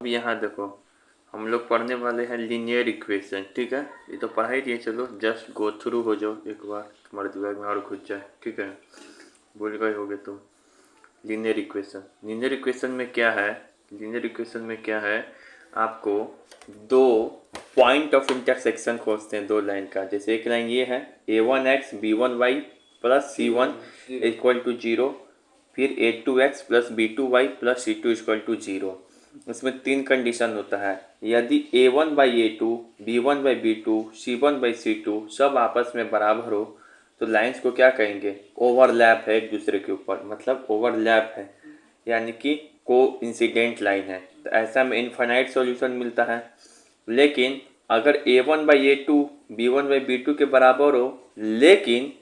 अब यहाँ देखो, हम लोग पढ़ने वाले हैं लीनियर इक्वेशन। ठीक है, ये तो पढ़ा ही दिए, चलो जस्ट गो थ्रू हो जाओ एक बार, तुम्हारे दिमाग में और घुस जाए। ठीक है, भूल गए होगे तुम। लीनियर इक्वेशन, लीनियर इक्वेशन में क्या है? लीनियर इक्वेशन में क्या है, आपको दो पॉइंट ऑफ इंटरसेक्शन खोजते हैं, दो लाइन का। जैसे एक लाइन ये है a1x b1y plus c1 equal to 0, फिर a2x plus b2y plus c2 equal to 0। इसमें तीन कंडीशन होता है। यदि a1/a2 b1/b2 c1/c2 सब आपस में बराबर हो तो लाइंस को क्या कहेंगे? ओवरलैप है एक दूसरे के ऊपर, मतलब ओवरलैप है, यानी कि को इंसिडेंट लाइन है। तो ऐसा में इनफाइनाइट सॉल्यूशन मिलता है। लेकिन अगर a1/a2 b1/b2 के बराबर हो, लेकिन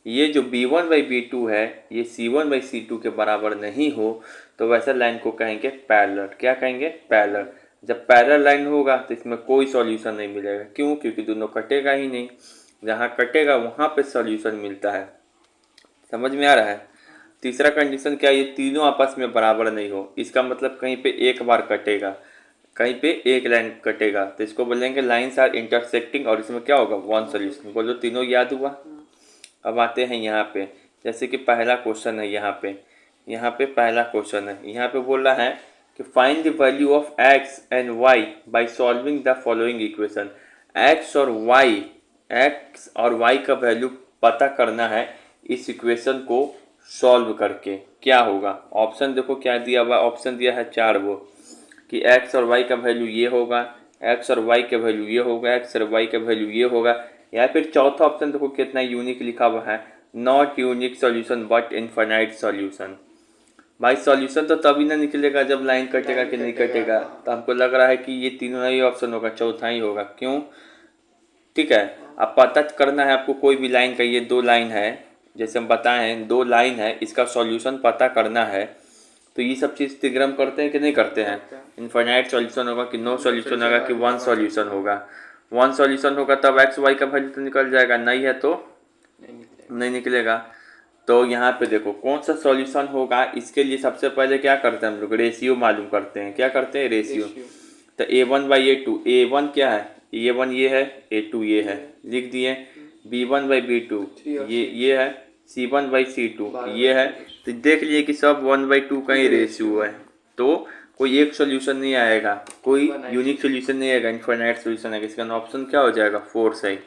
ये जो b1/b2 है ये c1/c2 के बराबर नहीं हो, तो वैसा लाइन को कहेंगे पैरेलल। क्या कहेंगे? पैरेलल। जब पैरेलल लाइन होगा तो इसमें कोई सॉल्यूशन नहीं मिलेगा। क्यों? क्योंकि दोनों कटेगा ही नहीं। जहाँ कटेगा वहाँ पे सॉल्यूशन मिलता है। समझ में आ रहा है? तीसरा कंडीशन क्या है? ये तीनों आपस में बराबर नहीं हो। इसका मतलब कहीं पे एक बार कटेगा, कहीं पे एक लाइन कटेगा, तो इसको बोलेंगे लाइन्स आर इंटरसेक्टिंग, और इसमें क्या होगा? One solution. बोलो, तीनों याद हुआ? अब आते हैं यहाँ पे, जैसे कि पहला क्वेश्चन है यहाँ पे पहला क्वेश्चन है। यहाँ पे बोल रहा है कि find the value of x and y by solving the following equation. X और वाई का वैल्यू पता करना है इस इक्वेशन को सॉल्व करके। क्या होगा? ऑप्शन देखो क्या दिया हुआ। ऑप्शन दिया है चार वो, कि एक्स और वाई का वैल्यू ये होगा, एक्स और वाई का वैल्यू ये होगा, एक्स और वाई का वैल्यू ये होगा। या फिर चौथा ऑप्शन देखो कितना यूनिक लिखा हुआ है, not unique solution but infinite solution. भाई सॉल्यूशन तो तभी ना निकलेगा जब लाइन कटेगा कि नहीं कटेगा। तो हमको लग रहा है कि ये तीनों ही ऑप्शन होगा, चौथा ही होगा। क्यों? ठीक है, अब पता करना है आपको कोई भी लाइन का। ये दो लाइन है, जैसे हम बताए हैं दो लाइन है, इसका सॉल्यूशन पता करना है। तो ये सब चीज़ तिग्रम करते हैं कि नहीं करते हैं? इनफाइनाइट सॉल्यूशन होगा कि नो सॉल्यूशन होगा कि वन सॉल्यूशन होगा? वन सॉल्यूशन होगा तब एक्स वाई का वैल्यू तो निकल जाएगा, नहीं है तो नहीं निकलेगा। तो यहाँ पे देखो कौन सा सॉल्यूशन होगा, इसके लिए सबसे पहले क्या करते हैं हम लोग? रेशियो मालूम करते हैं। क्या करते हैं? रेशियो। तो a1/a2, a1 क्या है? a1 ये है, a2 ये है, लिख दिए। b1/b2 ये है, c1/c2 ये है। तो देख लिए कि सब 1/2 का ही रेशियो है, तो कोई एक सोल्यूशन नहीं आएगा, कोई यूनिक सोल्यूशन नहीं आएगा, इनफाइनाइट सोल्यूशन आएगा। इसका ऑप्शन क्या हो जाएगा? 4 सही।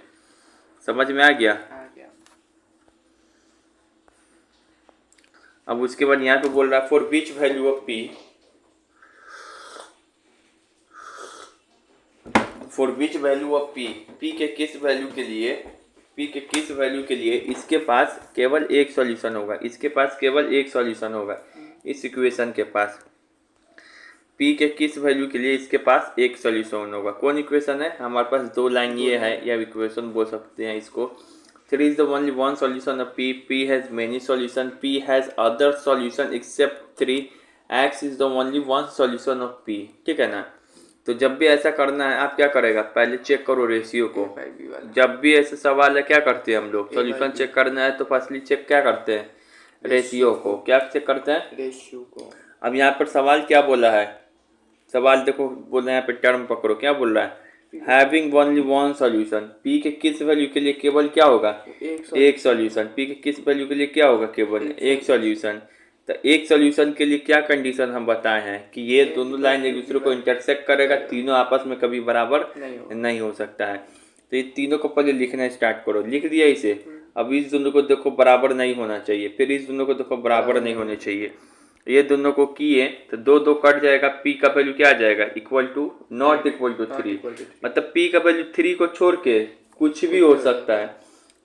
समझ में आ गया? अब उसके बाद यहाँ पे बोल रहा है for which value of P, for which value of P, P के किस वैल्यू के लिए, पी के किस वैल्यू के लिए इसके पास केवल एक सॉल्यूशन होगा, इसके पास केवल एक सॉल्यूशन होगा इस इक्वेशन के पास। पी के किस वैल्यू के लिए इसके पास एक सॉल्यूशन होगा। कौन इक्वेशन है? हमारे पास दो लाइन ये है, या इक्वेशन बोल सकते हैं इसको। 3 is the only one solution of p, p has many solution, p has other solution except 3, x is the only one solution of p। ठीक है ना? तो जब भी ऐसा करना है आप क्या करेगा? पहले चेक करो रेशियो को। जब भी ऐसे सवाल है क्या करते हैं हम लोग? सॉल्यूशन चेक करना है तो फर्स्टली चेक क्या करते हैं? रेशियो को। क्या चेक करते हैं? रेशियो को। अब यहाँ पर सवाल क्या बोला है? सवाल देखो, बोल रहे हैं यहाँ पे टर्म पकड़ो। क्या बोल रहा है? Having only one solution, P के किस वैल्यू के लिए केवल क्या होगा? एक सॉल्यूशन। पी के किस वैल्यू के लिए क्या होगा? केवल एक सॉल्यूशन। तो एक सॉल्यूशन के लिए क्या कंडीशन हम बताए हैं कि ये दोनों लाइन एक दूसरे को इंटरसेक्ट करेगा, तीनों आपस में कभी बराबर नहीं हो सकता है। तो ये तीनों को पहले लिखना स्टार्ट करो। लिख दिया इसे। अब इस दोनों को देखो बराबर नहीं होना चाहिए, फिर इस दोनों को देखो बराबर नहीं होने चाहिए। ये दोनों को किए तो दो दो कट जाएगा, पी का वैल्यू क्या आ जाएगा? Equal to not equal to 3। मतलब पी का वैल्यू 3 को छोड़ के कुछ भी हो सकता है।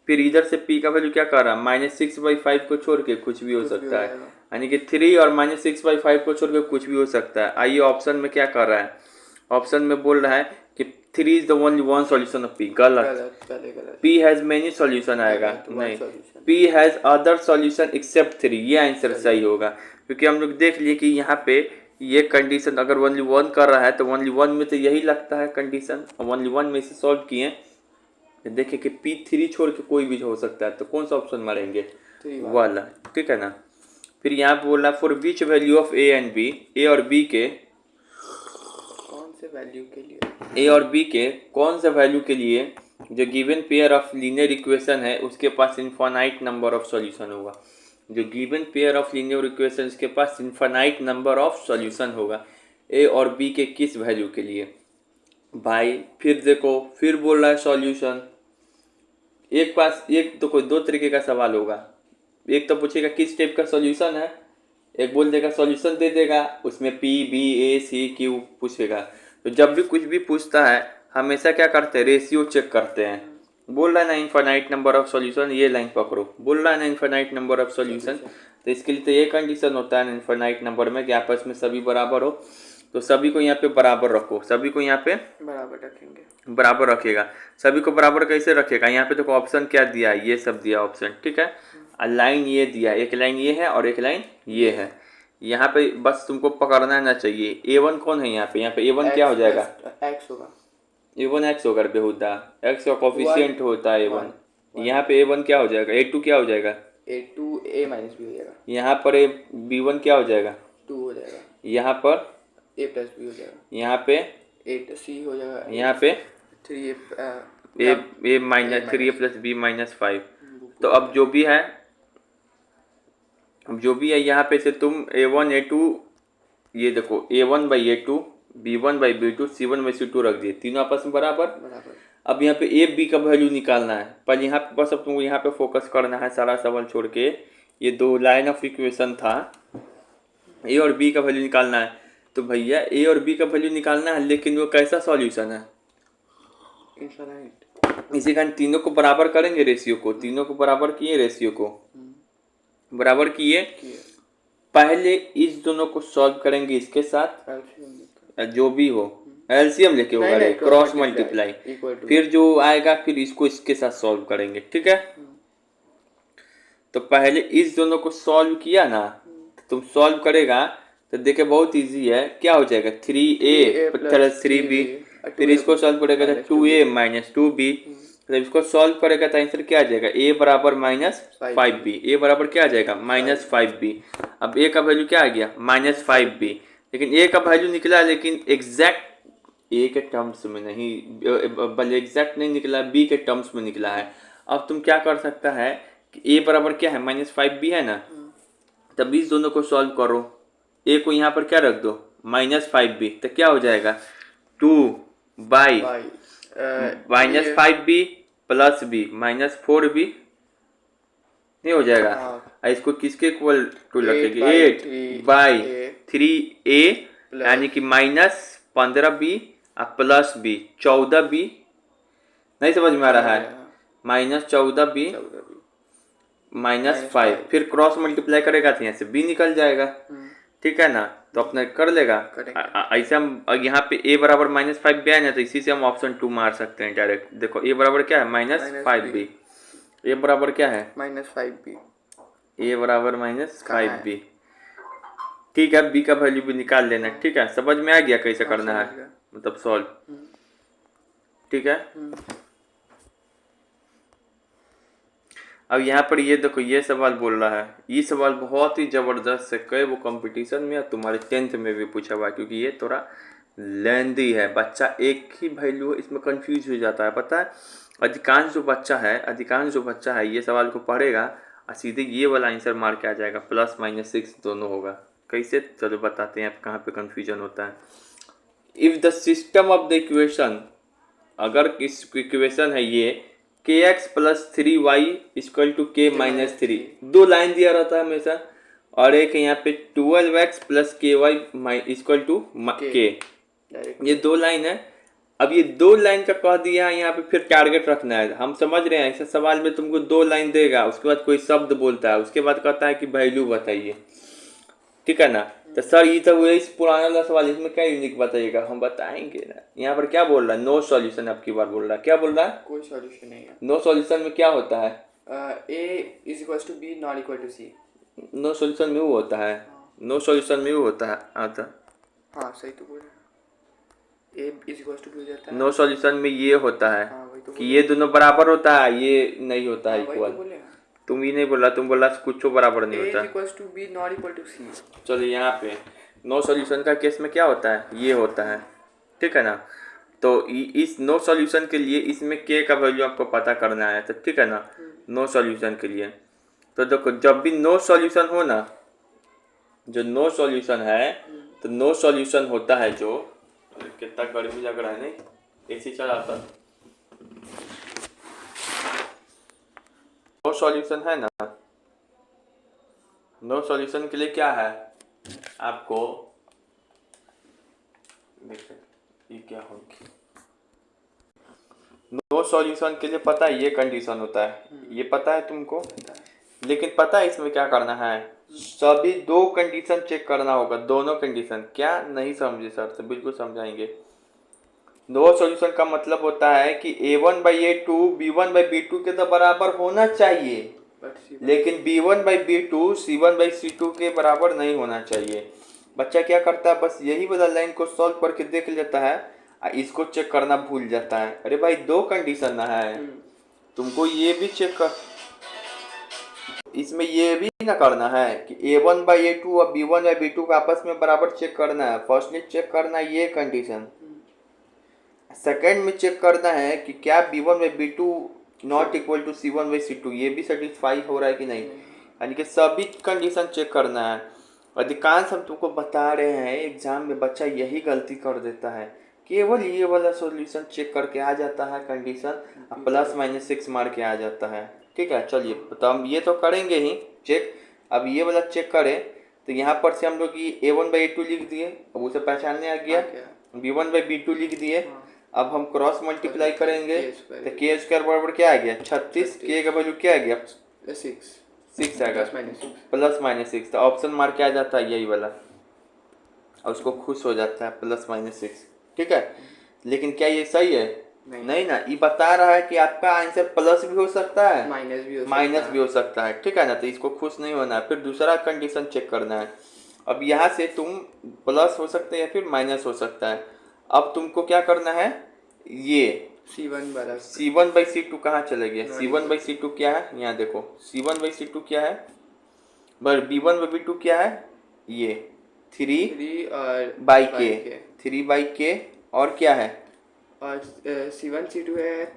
फिर इधर से पी का वैल्यू क्या कर रहा है? -6/5 को छोड़ के कुछ भी हो सकता है, यानी कि 3 और -6/5 को छोड़ के कुछ भी हो सकता है। आइए ऑप्शन में क्या कर रहा है? ऑप्शन में बोल रहा है कि 3 is the only one solution of p। गलत। p has many solution आएगा, नहीं। p has other solution except 3, ये आंसर सही होगा। क्योंकि हम लोग देख लिए कि यहाँ पे ये कंडीशन अगर ओनली वन कर रहा है तो ओनली वन में तो यही लगता है कंडीशन, और ओनली वन में इसे सॉल्व किए तो देखे कि P3 छोड़ के कोई भी हो सकता है, तो कौन सा ऑप्शन मारेंगे? वाला। ठीक है ना? फिर यहाँ पे बोल रहा है for which value of A and B, A और बी के से वैल्यू के लिए ए और बी के कौन से वैल्यू के लिए जो given pair of linear equation है उसके पास इनफाइनाइट नंबर ऑफ सॉल्यूशन होगा। जो given pair of linear equation के पास इनफाइनाइट नंबर ऑफ सॉल्यूशन होगा ए और बी के किस वैल्यू के लिए। भाई फिर देखो, फिर बोल रहा है सॉल्यूशन। एक पास एक तो कोई दो तरीके का सवाल होगा। एक तो पूछेगा किस टाइप का सॉल्यूशन है, एक बोल देगा सॉल्यूशन दे देगा, उसमें पी बी ए सी क्यू पूछेगा। तो जब भी कुछ भी पूछता है हमेशा क्या करते हैं, रेशियो चेक करते हैं। बोल रहा है ना इनफाइनाइट नंबर ऑफ सॉल्यूशन, ये लाइन पकड़ो, बोल रहा है ना इनफाइनाइट नंबर ऑफ सॉल्यूशन, तो इसके लिए तो ये कंडीशन होता है ना इनफाइनाइट नंबर में कि आपस में सभी बराबर हो। तो सभी को यहाँ पे बराबर रखो, सभी को यहाँ पे बराबर रखेंगे, बराबर रखेगा। सभी को बराबर कैसे रखेगा, यहाँ पे देखो ऑप्शन क्या दिया है, ये सब दिया ऑप्शन, ठीक है। लाइन ये दिया, एक लाइन ये है और एक लाइन ये है। यहाँ पे बस तुमको पकड़ना ना चाहिए। A1 कौन है यहाँ पे A1 क्या हो जाएगा, एक्स होगा। A1 एक्स होगा बेहुदा, एक्स का कोफिशिएंट होता है A1। यहाँ पे A1 क्या हो जाएगा, A2 क्या हो जाएगा, A2 A माइनस बी हो जाएगा। यहाँ पर B1 क्या हो जाएगा, 2 हो जाएगा। यहाँ पर A प्लस बी हो जाएगा। यहाँ पे 8C हो जाएगा। यहाँ पे 3A A minus 3A plus B minus 5। तो अब जो भी है यहाँ पे से तुम A1 A2, ये देखो A1 by A2 B1 by B2 C1 by C2 रख दिए, तीनों आपस में बराबर। अब यहाँ पे ए बी का वैल्यू निकालना है, पर यहाँ पे बस अब तुमको यहाँ पे फोकस करना है, सारा सवाल छोड़ के। ये दो लाइन ऑफ इक्वेशन था, ए और बी का वैल्यू निकालना है। तो भैया ए और बी का वैल्यू निकालना है, लेकिन वो कैसा सॉल्यूशन है, इनफाइनाइट। इसी कारण तीनों को बराबर करेंगे, रेशियो को, तीनों को बराबर किए, रेशियो को बराबर किए। पहले इस दोनों को सॉल्व करेंगे इसके साथ, जो भी हो एलसीएम लेके होगा, क्रॉस मल्टीप्लाई, फिर जो आएगा फिर इसको इसके साथ सॉल्व करेंगे, ठीक है। तो पहले इस दोनों को सॉल्व किया ना, तो तुम सॉल्व करेगा तो देखे बहुत इजी है, क्या हो जाएगा 3A प्लस 3B, फिर इसको सॉल्व करेगा तो 2A माइनस 2B, तो इसको सॉल्व करेगा तो आंसर क्या आ जाएगा, A बराबर माइनस 5B, A बराबर क्या आ जाएगा माइनस 5B। अब A का वैल्यू क्या आ गया माइनस 5B, लेकिन A का वैल्यू निकला लेकिन एग्जैक्ट A के टर्म्स में नहीं, बल्कि एग्जैक्ट नहीं निकला, B के टर्म्स में निकला है। अब तुम क्या कर सकता है कि A बराबर क्या है माइनस 5B है ना, तब इस दोनों को सॉल्व करो, A को यहाँ पर क्या रख दो माइनस 5B, तो क्या हो जाएगा 2 by minus 5B plus B minus 4B, नहीं हो जाएगा। इसको किसके इक्वल टू रखेगी 8 बाई 3A, यानी कि minus 15B plus B 14B, नहीं समझ में आ रहा है, माइनस 14B माइनस 5, फिर क्रॉस मल्टीप्लाई करेगा तो यहाँ से B निकल जाएगा, ठीक है ना। तो अपने कर लेगा ऐसे। हम यहाँ पे A बराबर माइनस 5B है ना, तो इसी से हम ऑप्शन 2 मार सकते हैं डायरेक्ट। देखो A बराबर क्या है माइनस 5B, A बराबर क्या है माइनस 5B, A बराबर माइनस 5B, ठीक है। B का वैल्यू भी निकाल लेना, ठीक है। समझ में आ गया कैसे करना है, मतलब सॉल्व, ठीक है। अब यहाँ पर ये देखो, ये सवाल बोल रहा है, ये सवाल बहुत ही ज़बरदस्त है, कई वो कंपटीशन में तुम्हारे 10th में भी पूछा हुआ है, क्योंकि ये थोड़ा लेंदी है। बच्चा एक ही वैल्यू है इसमें कंफ्यूज हो जाता है, पता है। अधिकांश जो बच्चा है ये सवाल को पढ़ेगा और सीधे ये वाला आंसर मार के आ जाएगा, प्लस माइनस 6 दोनों होगा। कैसे, चलो बताते हैं आप कहाँ पे कन्फ्यूजन होता है। If the system of the equation, अगर इस इक्वेशन है ये kx plus 3y equal to k minus 3, दो लाइन दिया रहता है हमेशा, और एक यहाँ पे 12x plus ky equal to k, ये दो लाइन है। अब ये दो लाइन का कह दिया है, यहाँ पे फिर टारगेट रखना है। हम समझ रहे हैं, ऐसे सवाल में तुमको दो लाइन देगा, उसके बाद कोई शब्द बोलता है, उसके बाद कहता है कि वैल्यू बताइए, ठीक है ना। तो सर ये तो वही पुराना वाला सवाल, इसमें क्या यूनिक बताइएगा, हम बताएंगे ना। यहाँ पर क्या बोल रहा है, नो सॉल्यूशन, अब की बार बोल रहा है, क्या बोल रहा है, कोई सॉल्यूशन नहीं है। नो सॉल्यूशन में क्या होता है, A is equal to B not equal to C। No solution में वो होता है, नो सॉल्यूशन में वो होता है, आता, हाँ सही तो बोल रहे हैं, A is equal to B हो जाता है। नो सॉल्यूशन में ये होता है तो कि ये दोनों बराबर होता है, ये नहीं होता है इक्वल। तो तुम ये नहीं बोला, तुम बोला कुछ बराबर नहीं होता। A equal to B not equal to C। चलो यहाँ पे नो सॉल्यूशन का केस में क्या होता है, ये होता है, ठीक है ना। तो इस नो सॉल्यूशन के लिए इसमें के का वैल्यू आपको पता करना है, तो ठीक है ना। नो सॉल्यूशन के लिए तो देखो, जब भी नो सॉल्यूशन हो ना, जो नो सॉल्यूशन है, तो नो सॉल्यूशन होता है जो, कितना गर्मी लग रहा है, नहीं एसी चला था। नो सॉल्यूशन है ना, नो सॉल्यूशन के लिए क्या है आपको, देखते ये क्या होगी। नो सॉल्यूशन के लिए पता है ये कंडीशन होता है, ये पता है तुमको, लेकिन पता है इसमें क्या करना है, सभी दो कंडीशन चेक करना होगा, दोनों कंडीशन। क्या नहीं समझे सर, तो बिल्कुल समझाएंगे। नो सॉल्यूशन का मतलब होता है कि a1/a2 b1/b2 के तो बराबर होना चाहिए, लेकिन b1/b2 c1/c2 के बराबर नहीं होना चाहिए। बच्चा क्या करता है, बस यही वाला लाइन को सॉल्व करके देख लेता है, इसको चेक करना भूल जाता है। अरे भाई दो कंडीशन ना है, तुमको ये भी चेक कर, इसमें ये भी ना करना है कि a1/a2 और b1/b2 का आपस में बराबर चेक करना है। फर्स्टली चेक करना है ये कंडीशन, सेकंड में चेक करना है कि क्या b1/b2 not equal to c1/c2, ये भी सेटिस्फाई हो रहा है कि नहीं, यानी कि सभी कंडीशन चेक करना है। अधिकांश हम तुमको बता रहे हैं, एग्जाम में बच्चा यही गलती कर देता है, केवल ये वाला सॉल्यूशन चेक करके आ जाता है कंडीशन, +-6 मार के आ जाता है। ठीक है, चलिए तो हम ये तो करेंगे ही चेक। अब ये वाला चेक करें तो यहाँ पर से हम लोग ये a1/a2 लिख दिए, अब उसे पहचानने आ गया, b1/b2 लिख दिए। अब हम क्रॉस मल्टीप्लाई करेंगे तो के स्क्वायर बराबर क्या आ गया 36, के का वैल्यू क्या आ गया 6 आएगा, +-6, तो ऑप्शन मार के आ जाता है यही वाला, और उसको खुश हो जाता है +-6। ठीक है, लेकिन क्या ये सही है? नहीं ना, ये बता रहा है कि आपका आंसर प्लस भी हो सकता है, माइनस भी हो सकता है। ठीक है ना, तो इसको खुश नहीं होना है। फिर दूसरा कंडीशन चेक करना है। अब यहाँ से तुम प्लस हो सकते हैं या फिर माइनस हो सकता है। अब तुमको क्या करना है, ये c1/c2 कहाँ चले गए, c1/c2 क्या है, यहाँ देखो c1/c2 क्या है, b1/b2 क्या है, ये 3/k, 3/k, और क्या है, और c1c2 है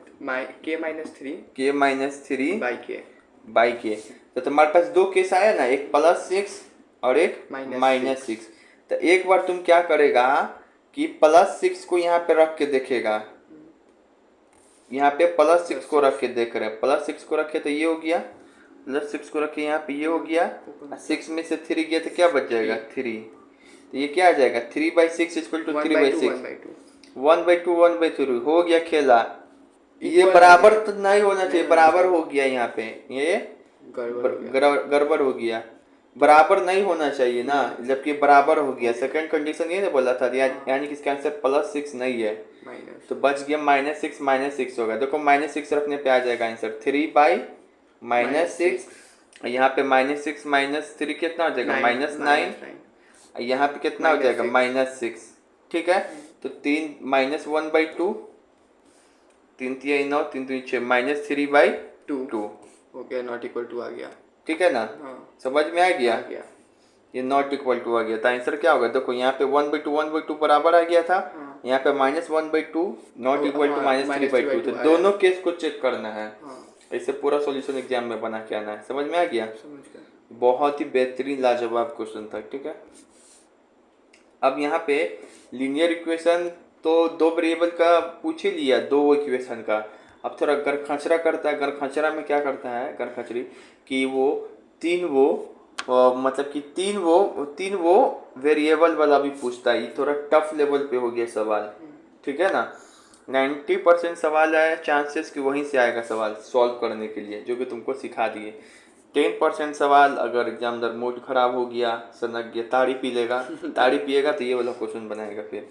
k-3/k। तो तुम्हारे पास दो केस आया ना, एक +6 और एक -6। तो एक बार तुम क्या करेगा कि +6 को यहाँ पे रख के देखेगा, यहाँ पे +6 को रख के देख रहे हैं, +6 को रखे तो ये हो गया, +6 को रखे यहाँ पे ये हो गया, 6 में से 3 गया तो क्या बच जाएगा 3, तो ये क्या आ जाएगा 3/6 = 3/6, 1/2 1/3 हो गया खेला। ये बराबर तो नहीं होना चाहिए, बराबर हो गया, यहाँ पे ये गड़बड़ हो गया, बराबर नहीं होना चाहिए ना, जबकि बराबर हो गया। सेकंड कंडीशन ये ना बोला था, यानी कि इसका आंसर +6 नहीं है, तो बच गया -6 होगा। देखो -6 रखने पे आ जाएगा आंसर 3/-6, यहाँ पे -6 - 3 कितना हो जाएगा -9, यहाँ पे कितना हो जाएगा -6। ठीक है, तो 3 -1/2, 3 × 9, 3 × 6, -3/2 हो गया, नॉट इक्वल टू आ गया। ठीक है ना, समझ में आ गया, ये नॉट इक्वल टू आ गया, तो आंसर क्या होगा, देखो यहाँ पे 1/2 बराबर आ गया था, यहाँ पे -1/2 नॉट इक्वल टू -3/2, तो दोनों केस को चेक करना है। ऐसे पूरा सॉल्यूशन एग्जाम में बना के आना है। समझ में आ गया, बहुत ही बेहतरीन लाजवाब क्वेश्चन था। ठीक है, अब यहाँ पे लीनियर इक्वेशन तो दो वेरिएबल का पूछ ही लिया, दो इक्वेशन का। अब थोड़ा गरखचरा करता है, गरखचरा में क्या करता है गरखचरी कि वो मतलब कि तीन वो वेरिएबल वाला भी पूछता है। ये थोड़ा टफ लेवल पे हो गया सवाल। ठीक है ना, 90% सवाल है, चांसेस कि वहीं से आएगा सवाल सॉल्व करने के लिए, जो कि तुमको सिखा दिए। 10% सवाल अगर एग्जामिनर मूड खराब हो गया, सनक गया, ताड़ी पी लेगा, ताड़ी पिएगा तो ये वाला क्वेश्चन बनाएगा फिर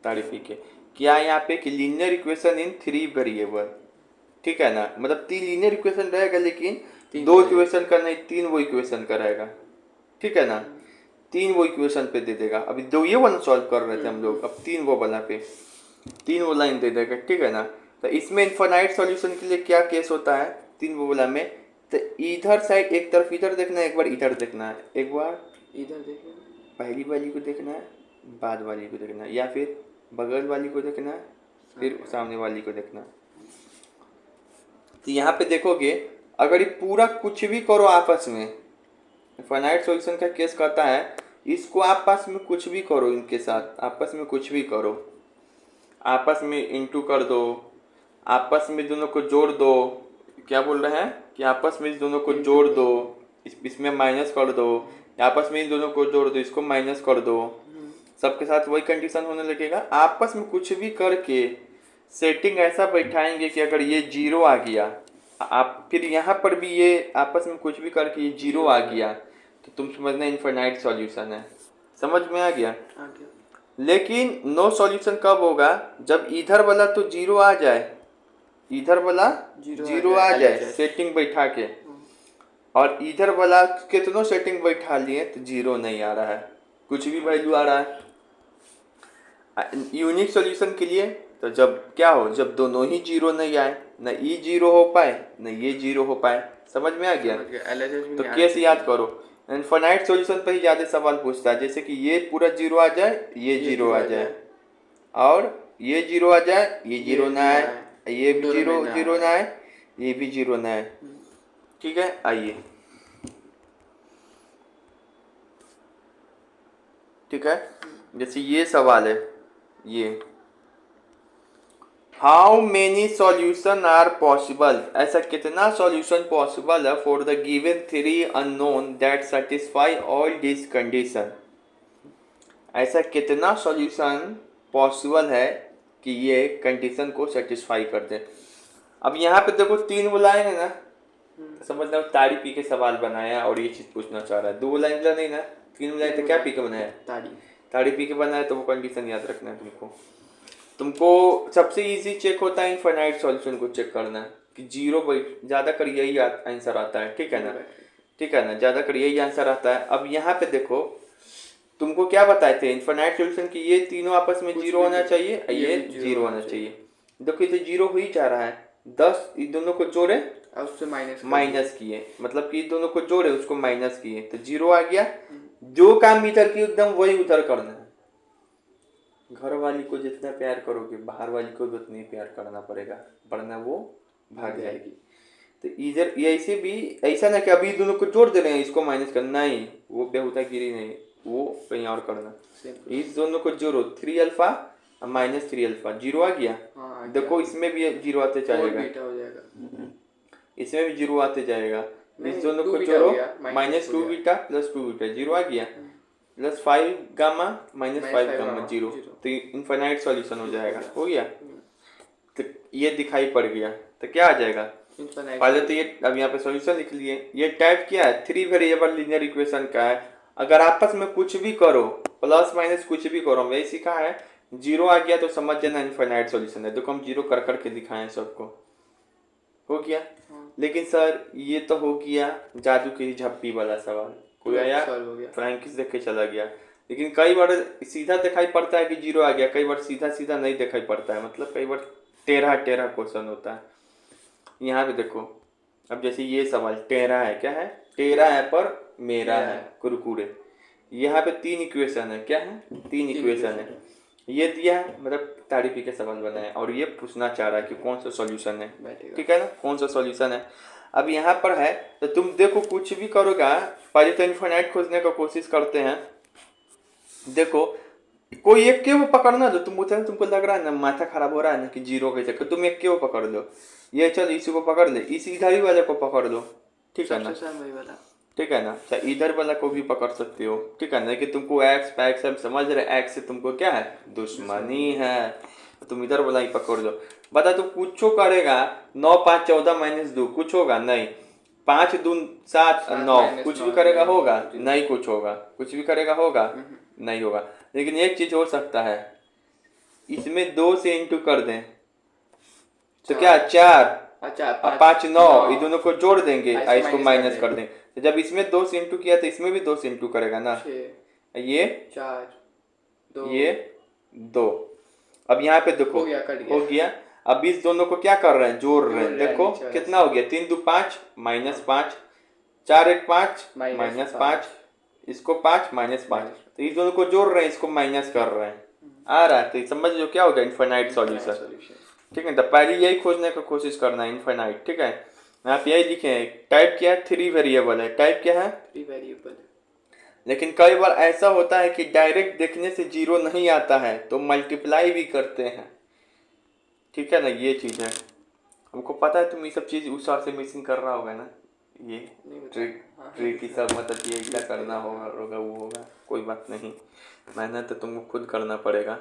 ताड़ी पी के। क्या यहाँ पे कि लीनियर इक्वेशन इन 3 वेरिएबल। ठीक है ना, मतलब 3 लीनियर इक्वेशन रहेगा, लेकिन 2 इक्वेशन का नहीं, 3 वो इक्वेशन का रहेगा। ठीक है ना, 3 वो इक्वेशन पे दे देगा। अभी 2 ये वाला सॉल्व कर रहे थे हम लोग, अब 3 वो वाला पे 3 वो लाइन दे देगा। ठीक है ना, तो इसमें इनफाइनाइट सॉल्यूशन के लिए क्या केस होता है 3 वो वाला में, तो इधर साइड एक तरफ इधर देखना है, एक बार इधर देखना है, एक बार इधर देखना, पहली वाली को देखना है, बाद वाली को देखना है, या फिर बगल वाली को देखना है, फिर सामने वाली को देखना है। तो यहाँ पे देखोगे अगर ये पूरा कुछ भी करो आपस में, इनफाइनाइट सॉल्यूशन का केस करता है, इसको आपस में कुछ भी करो, इनके साथ आपस में कुछ भी करो, आपस में इंटू कर दो, आपस में दोनों को जोड़ दो, क्या बोल रहे हैं कि आपस में इस दोनों को जोड़ दो, इसमें माइनस कर दो, आपस में इन दोनों को जोड़ दो, इसको माइनस कर दो, सबके साथ वही कंडीशन होने लगेगा। आपस में कुछ भी करके सेटिंग ऐसा बैठाएंगे कि अगर ये जीरो आ गया, आप फिर यहाँ पर भी ये आपस में कुछ भी करके ये जीरो आ गया, तो तुम समझना इनफाइनाइट सॉल्यूशन है। समझ में आ गया? लेकिन नो सॉल्यूशन कब होगा? जब इधर वाला तो जीरो आ जाए, इधर वाला जीरो आ जाए सेटिंग बैठा के, और इधर वाला कितनों सेटिंग बैठा लिए तो जीरो नहीं आ रहा है, कुछ भी वैल्यू आ रहा है। यूनिक सॉल्यूशन के लिए तो जब क्या हो, जब दोनों ही जीरो नहीं आए, न ई जीरो हो पाए न ये जीरो हो पाए। समझ में आ गया? तो केस याद करो, इनफाइनाइट सॉल्यूशन पर ही ज़्यादा सवाल पूछता है, जैसे कि ये पूरा जीरो आ जाए, ये जीरो आ जाए, और ये जीरो आ जाए, ये जीरो ना आए, ये भी जीरो ना आए, ये भी जीरो ना आए। ठीक है, आइए, ठीक है, जैसे ये सवाल है, ये how many solution are possible, ऐसा कितना सॉल्यूशन पॉसिबल है for the given three unknown that satisfy all this condition, ऐसा कितना सॉल्यूशन पॉसिबल है कि ये कंडीशन को सेटिस्फाई कर दे। अब यहाँ पे देखो तीन बुलाएंगे ना, समझ लो ताड़ी पी के सवाल बनाया और ये चीज पूछना चाह रहा है। दो बुलाएंगे नहीं ना, तीन बुलाएंगे तो क्या पी के बनाया? ताड़ी पी के बनाया, तो वो कंडीशन याद रखना है तुमको सबसे इजी चेक होता है इनफाइनाइट सॉल्यूशन को चेक करना कि जीरो ज़्यादा कर यही आंसर आता है। ठीक है ना, ठीक है ना, ज़्यादा कर यही आंसर आता है। अब यहाँ पे देखो तुमको क्या बताए थे इनफाइनाइट सॉल्यूशन की, ये तीनों आपस में जीरो होना चाहिए, ये जीरो होना चाहिए। देखो ये तो जीरो हो ही जा रहा है, 10 इन दोनों को जोड़े और उससे माइनस किए, मतलब कि दोनों को जोड़े उसको माइनस किए तो जीरो आ गया। जो काम इधर की एकदम वही उधर करना है। घर वाली को जितना प्यार करोगे बाहर वाली को भी उतना ही प्यार करना पड़ेगा, वरना वो भाग जाएगी। तो इधर ये ऐसे भी ऐसा ना कि अभी दोनों को जोड़ दे रहे हैं, इसको माइनस करना ही, वो बेहुदागिरी नहीं, वो कहीं और करना। इस दोनों को जोड़ो, 3 अल्फा माइनस 3 अल्फा, जीरो आ गया। देखो इसमें भी जीरो आते जाएगा, इसमें भी जीरो आते जाएगा। इस दोनों को जोड़ो, -2 बीटा + 2 बीटा, जीरो आ गया, +5 गामा -5 गामा, जीरो। तो इनफाइनाइट सॉल्यूशन हो जाएगा, हो गया। तो ये दिखाई पड़ गया, तो क्या आ जाएगा? पहले तो ये अब यहाँ पे सॉल्यूशन लिख लिए। ये टाइप क्या है? 3 वेरिएबल लीनियर इक्वेशन का है। अगर आपस में कुछ भी करो, प्लस माइनस कुछ भी करो, वही सीखा है, जीरो आ गया तो समझ जाना इनफाइनाइट सॉल्यूशन है। देखो हम जीरो कर करके दिखाएं सबको, हो गया। लेकिन सर ये तो हो गया जादू की झप्पी वाला सवाल, कोई आया फ्रैंकिस देख के चला गया। लेकिन कई बार सीधा दिखाई पड़ता है कि जीरो आ गया, कई बार सीधा सीधा नहीं दिखाई पड़ता है, मतलब कई बार टेढ़ा टेढ़ा क्वेश्चन होता है। यहाँ पे देखो, अब जैसे ये सवाल टेढ़ा है, क्या है? टेढ़ा है पर मेरा है कुरकुरे। यहाँ पे 3 इक्वेशन है, क्या है? 3 इक्वेशन है। ये दिया है, मतलब ताड़ी पी के सवाल बना है, और ये पूछना चाह रहा है कि कौन सा सॉल्यूशन है, ठीक है ना, कौन सा सॉल्यूशन है। अब यहाँ पर है तो तुम देखो कुछ भी करोगा, पहले तो इनफाइनाइट खोजने का कोशिश करते हैं। देखो कोई एक के वो पकड़ना दो, तुम बोलते तुमको लग रहा है ना माथा खराब हो रहा है ना कि जीरो कैसे, तुम एक के वो पकड़ लो, ये चलो इसी को पकड़ ले, इस इधर ही वाले को पकड़ लो, ठीक है ना, ठीक है ना। अच्छा इधर वाला को भी पकड़ सकते हो, ठीक है ना, कि तुमको एक्स पैक्स सब समझ रहे, एक्स से तुमको क्या है? दुश्मनी है, तुम इधर वाला ही पकड़ लो। बता तू कुछ करेगा, 9 5 14 -2 कुछ होगा नहीं, 5 2 7 9 कुछ भी करेगा होगा नहीं, कुछ होगा, कुछ भी करेगा होगा नहीं होगा। लेकिन एक चीज हो सकता है, इसमें 2 से इंटू कर दें तो क्या 4 और 5 9, ये दोनों को जोड़ देंगे और इसको माइनस कर देंगे। तो जब इसमें 2 से इंटू किया तो इसमें भी 2 से इंटू करेगा ना, ये 4 2 ये 2। अब यहाँ पे देखो हो गया। अब इस दोनों को क्या कर रहे हैं? जोड़ रहे हैं। देखो कितना हो गया, 3 2 5 -5, 4 1 5 -5, इसको 5 -5, तो इस दोनों को जोड़ रहे हैं, इसको माइनस कर रहे हैं, आ रहा है तो समझ लो क्या हो गया, इनफाइनाइट सॉल्यूशन। सॉल्यूशन। ठीक है, तो पहले यही खोजने का कोशिश करना है, इनफाइनाइट। ठीक है, आप यही लिखे हैं, टाइप क्या है, 3 वेरिएबल है, टाइप क्या है 3 वेरिएबल। लेकिन कई बार ऐसा होता है कि डायरेक्ट देखने से जीरो नहीं आता है तो मल्टीप्लाई भी करते हैं। ठीक है ना, ये चीज़ है। हमको पता है तुम ये सब चीज़ उस हिसाब से मिसिंग कर रहा होगा ना, ये नहीं बता। ट्रिक हाँ ट्रिक ही सब, मतलब ये ऐसा यूज़ करना करेगा, होगा हाँ। होगा वो होगा, कोई बात नहीं, मेहनत तो तुमको खुद करना पड़ेगा।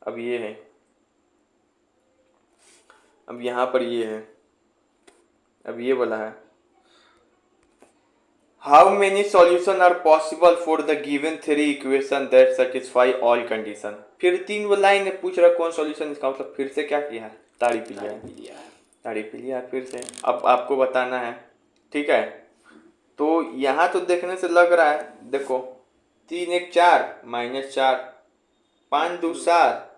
अब ये है, अब यहाँ पर ये है, अब ये वाला है, how many solution are possible for the given three equation that satisfy all condition. फिर 3 लाइन पूछ रहा कौन सॉल्यूशन, इसका मतलब फिर से क्या किया है, ताड़ी पी लिया है, ताड़ी पी लिया है फिर से। अब आपको बताना है। ठीक है, तो यहाँ तो देखने से लग रहा है, देखो 3 1 4 -4, 5 2 7,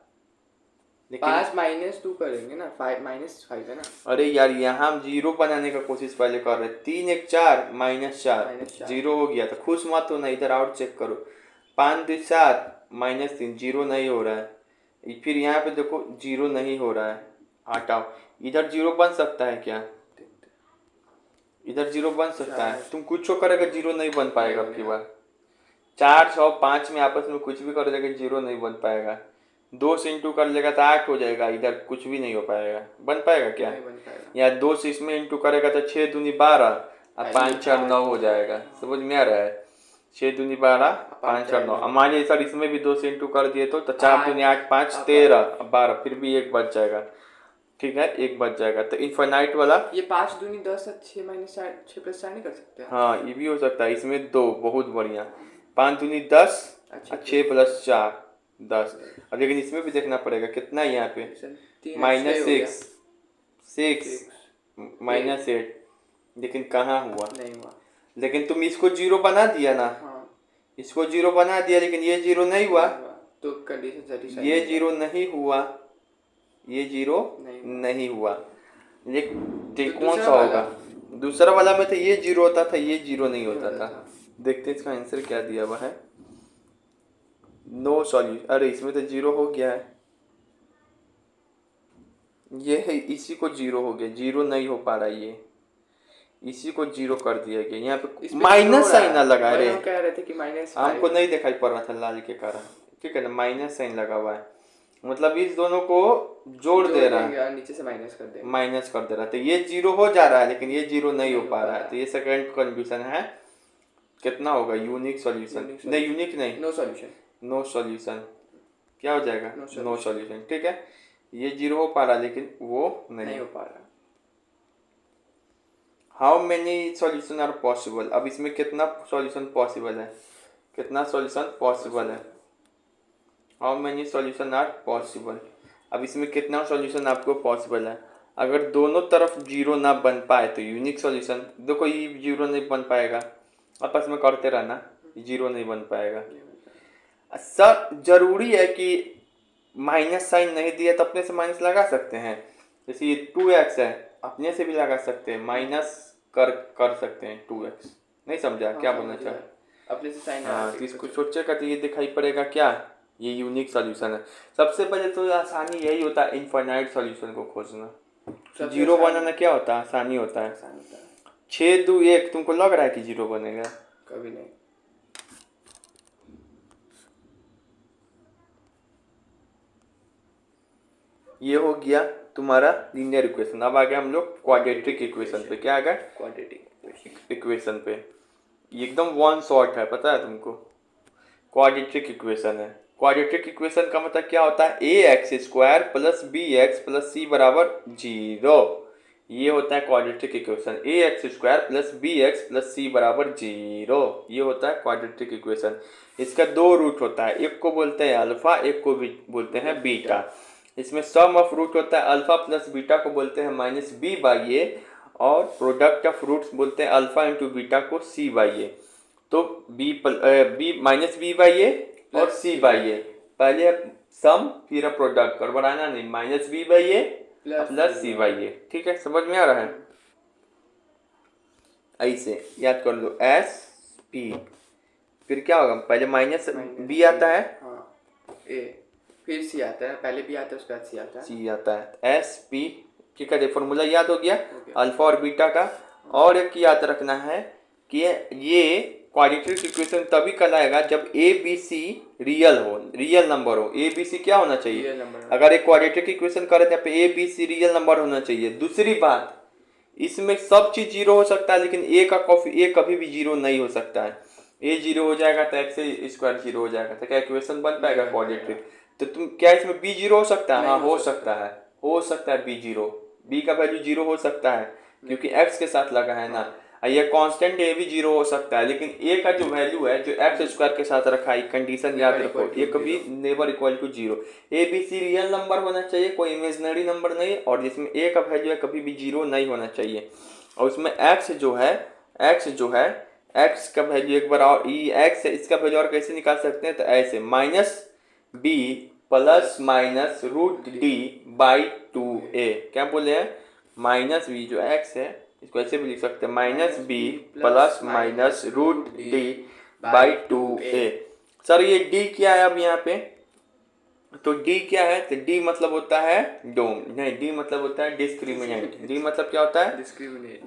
लेकिन 5 -2 करेंगे ना, 5 -5 है ना। अरे यार यहाँ हम जीरो बनाने का कोशिश पहले कर रहे, 3 1 4 -4 जीरो हो गया, तो खुश मत हो ना, इधर आउट चेक करो, 5 2 7 -3 जीरो नहीं हो रहा है, फिर यहाँ पे देखो जीरो नहीं हो रहा है, हटाओ, इधर जीरो बन सकता है क्या, इधर जीरो बन सकता है, तुम कुछ करेगा जीरो नहीं बन पाएगा अब की बार, 4 6 5 में आपस में कुछ भी कर देगा जीरो नहीं बन पाएगा, 2 से इंटू कर लेगा तो 8 हो जाएगा, इधर कुछ भी नहीं हो पाएगा, बन पाएगा क्या, नहीं बन पाएगा। या 2 से इसमें इंटू करेगा तो 6 दूनी 12 और 5 4 9 हो जाएगा, समझ में आ रहा है, 6 दूनी 12 5 4 9, हमारे सर इसमें भी 2 से इंटू कर दिए तो 4 दूनी 8 5 13 12, फिर भी एक बच जाएगा। ठीक है, एक बच जाएगा, तो इनफाइनाइट वाला ये 5 दूनी 10 है, 6 -4 6 + 4 नहीं कर सकते हैं? हाँ ये भी हो सकता है, इसमें 2 बहुत बढ़िया, 5 दूनी 10 और 6 + 4 10, अब लेकिन इसमें भी देखना पड़ेगा कितना है यहाँ पे, -6 6 -8, लेकिन कहाँ हुआ, नहीं हुआ। लेकिन तुम इसको जीरो बना दिया ना, हाँ इसको जीरो बना दिया, लेकिन ये जीरो नहीं हुआ, तो कंडीशन सेटिस्फाई ये जीरो नहीं हुआ, ये जीरो नहीं हुआ, लेकिन तो कौन दूसरा सा वाला? होगा, दूसरा वाला में तो ये जीरो होता था, ये जीरो नहीं होता था। देखते हैं इसका आंसर क्या दिया हुआ है, नो सॉल्यूशन, अरे इसमें तो जीरो हो गया है, ये है, इसी को जीरो हो गया, जीरो नहीं हो पा रहा है, ये इसी को जीरो कर दिया गया, यहाँ पे माइनस साइन ना लगा रे, कह रहे थे कि -5 हमको नहीं दिखाई पड़ रहा था लाल के कारण, ठीक है ना, माइनस साइन लगा हुआ है, मतलब इस दोनों को जोड़ दे रहा है, नीचे से माइनस कर देंगे, माइनस कर दे रहा है, तो ये जीरो हो जा रहा है लेकिन ये जीरो नहीं हो पा रहा है, तो ये सेकंड कंडीशन है, कितना होगा, यूनिक सॉल्यूशन, नहीं यूनिक नहीं, नो सॉल्यूशन, नो सॉल्यूशन, क्या हो जाएगा, नो सॉल्यूशन। ठीक है, ये जीरो हो पा रहा लेकिन वो नहीं हो पा रहा। How many solution are possible, अब इसमें कितना सॉल्यूशन पॉसिबल है, कितना सॉल्यूशन पॉसिबल है, how many solution are possible, अब इसमें कितना सॉल्यूशन आपको पॉसिबल है, अगर दोनों तरफ जीरो ना बन पाए तो यूनिक सॉल्यूशन, देखो ये जीरो नहीं बन पाएगा, आपस में करते रहना, जीरो नहीं बन पाएगा, सर जरूरी है कि माइनस साइन नहीं दिया तो अपने से माइनस लगा सकते हैं, जैसे ये 2x है अपने से भी लगा सकते हैं, माइनस कर सकते हैं 2x, नहीं समझा क्या बोलना चाह, अपने से साइन हाँ, तो इसको सोचेगा तो ये दिखाई पड़ेगा क्या, ये यूनिक सॉल्यूशन है। सबसे पहले तो आसानी यही होता है इनफाइनाइट सॉल्यूशन को खोजना, जीरो बनाना क्या होता है, आसानी होता है, 6 2 1, तुमको लग रहा है कि जीरो बनेगा, कभी नहीं, ये हो गया तुम्हारा लीनियर इक्वेशन। अब आ गया हम लोग क्वाड्रेटिक इक्वेशन पे, क्या आ गया, क्वाड्रेटिक इक्वेशन पे, ये एकदम वन शॉट है, पता है तुमको, क्वाड्रेटिक इक्वेशन है, क्वाड्रेटिक इक्वेशन का मतलब क्या होता है, ax² + bx + c = 0, ये होता है quadratic equation, ax² + bx + c = 0, ये होता है क्वाड्रेटिक इक्वेशन। इसका 2 रूट होता है, एक को बोलते हैं अल्फा, एक को भी बोलते हैं बीटा, इसमें सम ऑफ रूट होता है अल्फा प्लस बीटा को बोलते हैं -b/a, और प्रोडक्ट ऑफ रूट्स बोलते हैं अल्फा इंटू बीटा को c/a, तो b -b/a और c/a, पहले सम फिर प्रोडक्ट गड़बड़ाना नहीं, -b/a प्लस c/a, ठीक है, समझ में आ रहा है, ऐसे याद कर लो, s p फिर क्या होगा, पहले माइनस बी आता है, हाँ ए, फिर सी आता है, पहले बी आता है उसके बाद सी आता है, सी आता है, एस पी, ठीक है। फॉर्मूला याद हो गया गया। अल्फा और बीटा का। और एक याद रखना है कि ये क्वाड्रेटिक इक्वेशन तभी कहलाएगा जब ए बी सी रियल हो, रियल नंबर हो। ए बी सी क्या होना चाहिए, रियल नंबर। अगर एक क्वाड्रेटिक इक्वेशन करे तो A B C real number होना चाहिए। दूसरी बात, इसमें सब चीज जीरो हो सकता है, लेकिन ए कभी भी जीरो नहीं हो सकता है। ए जीरो हो जाएगा तो एक्स स्क्वायर जीरो हो जाएगा, तो क्या इक्वेशन बन पाएगा क्वाड्रेटिक। तो तुम क्या इसमें बी जीरो हो सकता है, हाँ हो सकता है, हो सकता है बी जीरो, बी का वैल्यू जीरो हो सकता है क्योंकि एक्स के साथ लगा है ना। ये कांस्टेंट ए भी जीरो हो सकता है, लेकिन ए का जो वैल्यू है जो एक्स स्क्वायर के साथ रखा है, कंडीशन याद रखो, ये कभी never equal to zero. A B C real number होना चाहिए, कोई इमेजिनरी नंबर नहीं, और जिसमें ए का वैल्यू है कभी भी जीरो नहीं होना चाहिए। और उसमें एक्स जो है एक्स का वैल्यू एक बार और एक्स इसका वैल्यू और कैसे निकाल सकते हैं, तो ऐसे minus B plus minus root D by two A. क्या बोले हैं, माइनस बी जो एक्स है इसको ऐसे भी लिख सकते हैं, minus B plus minus root D by two A. Sir ये डी क्या है अब यहाँ पे, तो डी क्या है, तो डी मतलब होता है डोम, नहीं डी मतलब होता है डिस्क्रिमिनेंट। डी मतलब क्या होता है,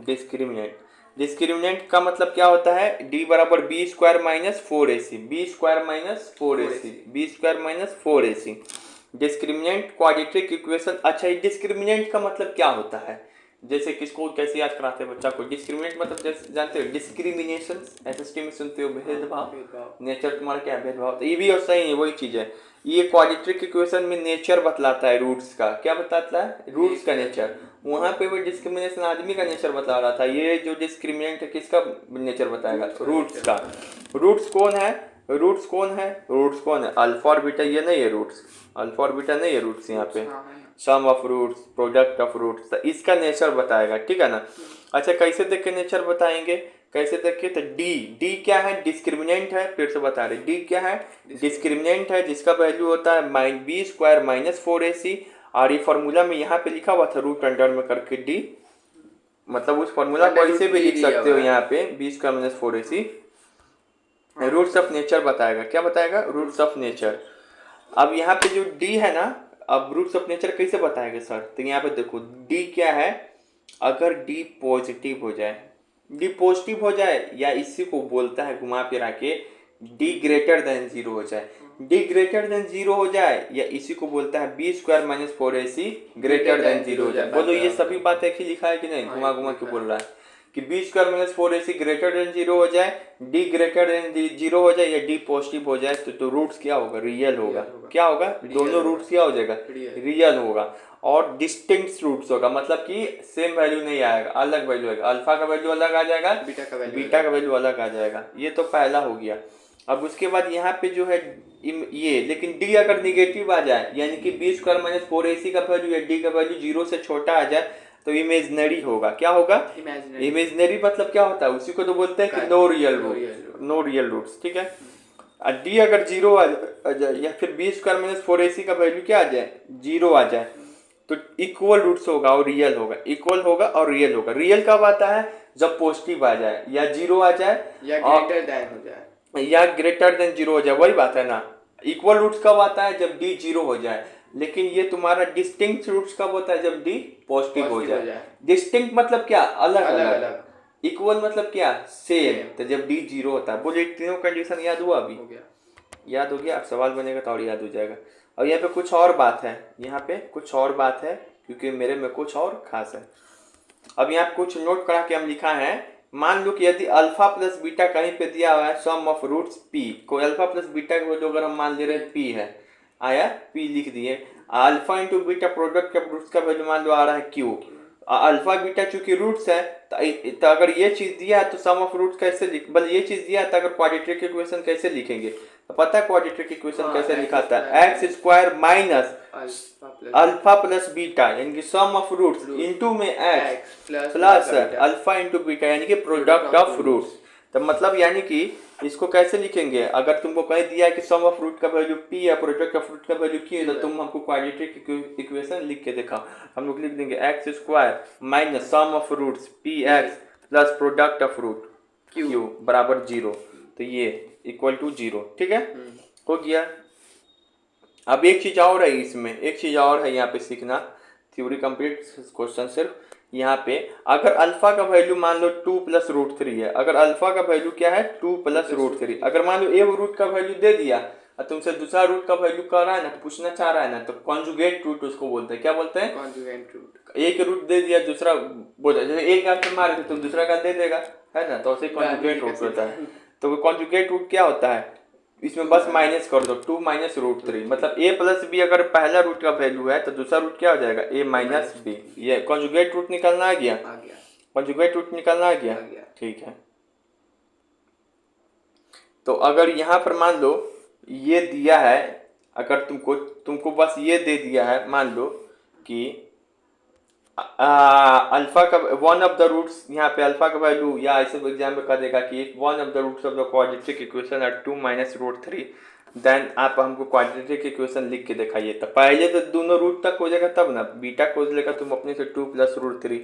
डिस्क्रिमिनेंट। डिस्क्रिमिनेंट का मतलब क्या होता है, डी बराबर B square minus four A C, B square minus four A C, B square minus four A C. Discriminant quadratic equation. अच्छा ये डिस्क्रिमिनेंट का मतलब क्या होता है, जैसे किसको कैसे याद कराते हैं बच्चा को, डिस्क्रिमिनेट मतलब जैसे जानते हो डिस्क्रिमिनेशन, एसएसटी में सुनते हो भेदभाव, नेचर तुम्हारा क्या है भेदभाव, तो ये भी और सही है वही चीज है। ये क्वाड्रेटिक इक्वेशन में नेचर बतलाता है, रूट्स का क्या बताता है, रूट्स का नेचर। वहां पे वो डिस्क्रिमिनेशन आदमी का नेचर बता रहा था, ये जो डिस्क्रिमिनेंट है किसका नेचर बताएगा, रूट्स का। रूट्स कौन है, रूट्स कौन है, रूट्स कौन है, अल्फा और बीटा, ये नहीं है रूट्स, अल्फा और बीटा नहीं है रूट्स यहाँ पे, sum of roots, product of roots, तो इसका नेचर बताएगा, ठीक है ना। अच्छा कैसे देख के नेचर बताएंगे, कैसे देख के, तो डी क्या है, डिस्क्रिमिनेंट है, फिर से बता रहे डी क्या है, डिस्क्रिमिनेंट है, जिसका वैल्यू होता है B square minus four A सी। और ये फॉर्मूला में यहाँ पे लिखा हुआ था रूट अंडर में करके डी, मतलब उस फॉर्मूला को ऐसे भी लिख सकते हो यहाँ पे, B square minus four A C. Roots of nature बताएगा, क्या बताएगा, रूट्स ऑफ नेचर। अब यहाँ पे जो डी है ना, अब रूट्स ऑफ नेचर कैसे बताएंगे सर, तो यहाँ पे देखो डी क्या है, अगर डी पॉजिटिव हो जाए, डी पॉजिटिव हो जाए, या इसी को बोलता है घुमा फिरा के डी ग्रेटर देन जीरो हो जाए, डी ग्रेटर देन जीरो हो जाए, या इसी को बोलता है B square minus four A C greater than zero हो जाए। बोलो ये सभी बात एक ही लिखा है कि नहीं, घुमा घुमा क्यों बोल रहा है कि B square minus four A C greater than zero हो जाए, डी ग्रेटर देन जीरो हो जाए, या डी पॉजिटिव हो जाए, तो रूट्स क्या होगा, रियल होगा। क्या होगा, दोनों रूट्स क्या हो जाएगा, रियल होगा। और डिस्टिंक्ट रूट्स होगा, मतलब कि सेम वैल्यू नहीं आएगा, अलग वैल्यू आएगा, अल्फा का वैल्यू अलग आ जाएगा, बीटा का वैल्यू अलग आ जाएगा। ये तो पहला हो गया। अब उसके बाद यहाँ पे जो है ये, लेकिन डी अगर निगेटिव आ जाए, यानी कि B square minus four A सी का वैल्यू या डी का वैल्यू जीरो से छोटा आ जाए, तो इमेजनरी होगा। क्या होगा, इमेजनरी मतलब क्या होता है, उसी को तो बोलते हैं कि नो रियल रूट्स, ठीक है। डी अगर जीरो आ जाए, या फिर B square minus four A सी का वैल्यू क्या आ जाए, जीरो आ जाए, तो इक्वल रूट्स होगा और रियल होगा, इक्वल होगा और रियल होगा। रियल कब आता है, जब पॉजिटिव आ जाए, या जीरो आ जाए, या ग्रेटर देन हो जाए, या ग्रेटर देन जीरो हो जाए, वही बात है ना। इक्वल रूट्स कब आता है, जब डी जीरो हो जाए, लेकिन ये तुम्हारा डिस्टिंक्ट रूट्स कब होता है, जब डी पॉजिटिव हो जाए। डिस्टिंक्ट मतलब क्या, अलग अलग, इक्वल मतलब क्या, सेम, तो जब डी जीरो होता है। बोलिए तीनों कंडीशन याद हुआ, अभी याद हो गया, अब सवाल बनेगा तो और याद हो जाएगा। और यहाँ पे कुछ और बात है, यहाँ पे कुछ और बात है, क्योंकि मेरे में कुछ और खास है। अब यहाँ कुछ नोट करा के हम लिखा है, मान लो कि यदि अल्फा प्लस बीटा कहीं पे दिया हुआ है सम ऑफ रूट्स पी, कोई अल्फा प्लस बीटा का वैल्यू अगर हम मान ले रहे हैं पी है, आया पी लिख दिए, अल्फा इंटू बीटा प्रोडक्ट का रूट्स का वैल्यू मान लो आ रहा है क्यू, अल्फा बीटा चूंकि रूट्स है, तो अगर ये चीज दिया है तो सम ऑफ रूट्स कैसे लिख, बल ये चीज दिया है तो अगर क्वाड्रेटिक इक्वेशन कैसे लिखेंगे, तो पता है क्वाड्रेटिक इक्वेशन कैसे लिखाता है, x square minus alpha plus beta यानी कि सम ऑफ रूट्स इनटू में x plus alpha into beta यानी कि प्रोडक्ट ऑफ रूट्स। तो मतलब यानी कि इसको कैसे लिखेंगे, अगर तुमको कहीं दिया है कि सम ऑफ रूट का वैल्यू पी या प्रोडक्ट ऑफ रूट का वैल्यू क्यू है, तो तुम हमको क्वाड्रेटिक इक्वेशन लिख के दिखाओ। हम लोग लिख देंगे x square minus sum of roots P x plus product of root Q बराबर जीरो। तो ये इक्वल टू 0। ठीक है, हो गया। अब एक चीज़ और है इसमें, एक चीज़ और है यहाँ पे सीखना। थ्योरी कंप्लीट, क्वेश्चन सिर्फ यहाँ पे अगर अल्फा का वैल्यू मान लो 2 प्लस रूट 3 है, अगर अल्फा का वैल्यू क्या है 2 प्लस रूट 3, अगर मान लो एक रूट का वैल्यू दे दिया और तुमसे दूसरा रूट का वैल्यू कर रहा है ना, पूछना चाह रहा है ना, तो कॉन्जुगेट रूट उसको बोलते हैं। क्या बोलते हैं? Conjugate root. एक रूट दे दिया, दूसरा बोला जैसे एक आप मारे तो दूसरा का दे देगा, है ना, तो उसे कॉन्जुगेट रूट होता है। तो कॉन्जुगेट रूट क्या होता है, इसमें बस माइनस कर दो, 2 माइनस रूट 3, मतलब a प्लस बी अगर पहला रूट का वैल्यू है तो दूसरा रूट क्या हो जाएगा, a माइनस बी। ये कॉन्जुगेट रूट निकालना आ गया, कॉन्जुगेट रूट निकालना आ गया। ठीक है, तो अगर यहाँ पर मान लो ये दिया है, अगर तुमको बस ये दे दिया है, मान लो कि अल्फा का वन ऑफ द रूट्स, यहाँ पे अल्फा का वैल्यू, या ऐसे एग्जाम में कर देगा कि one of the roots of the quadratic equation are 2 minus root 3, then आप हमको क्वाड्रेटिक इक्वेशन लिख के दिखाइए। तो पहले तो दोनों रूट तक हो जाएगा, तब ना बीटा खोज लेगा तुम अपने से 2 प्लस रूट 3,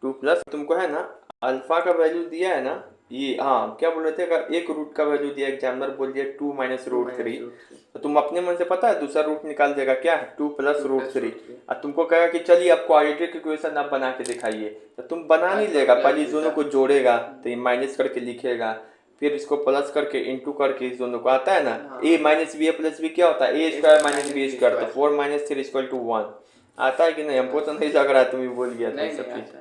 2 प्लस तुमको है ना अल्फा का वैल्यू दिया है ना, ये हाँ क्या बोल रहे थे, अगर एक रूट का वैल्यू दिया, एग्जामिनर बोल दिया 2 माइनस रूट 3, तो तुम अपने मन से पता है दूसरा रूट निकाल देगा, क्या है 2 प्लस रूट 3, और तुमको कहेगा कि चलिए अब क्वाड्रेटिक इक्वेशन आप बना के दिखाइए, तो तुम बना नहीं लेगा, पहले इस दोनों को जोड़ेगा, तो ये माइनस करके लिखेगा, फिर इसको प्लस करके इंटू करके, इस दोनों को आता है ना a minus B plus B क्या होता है, A square minus B square, तो 4 माइनस 3 इक्वल टू 1 आता है कि नहीं, हमको तो नहीं लग रहा है, तुम्हें बोल गया था सब चीज।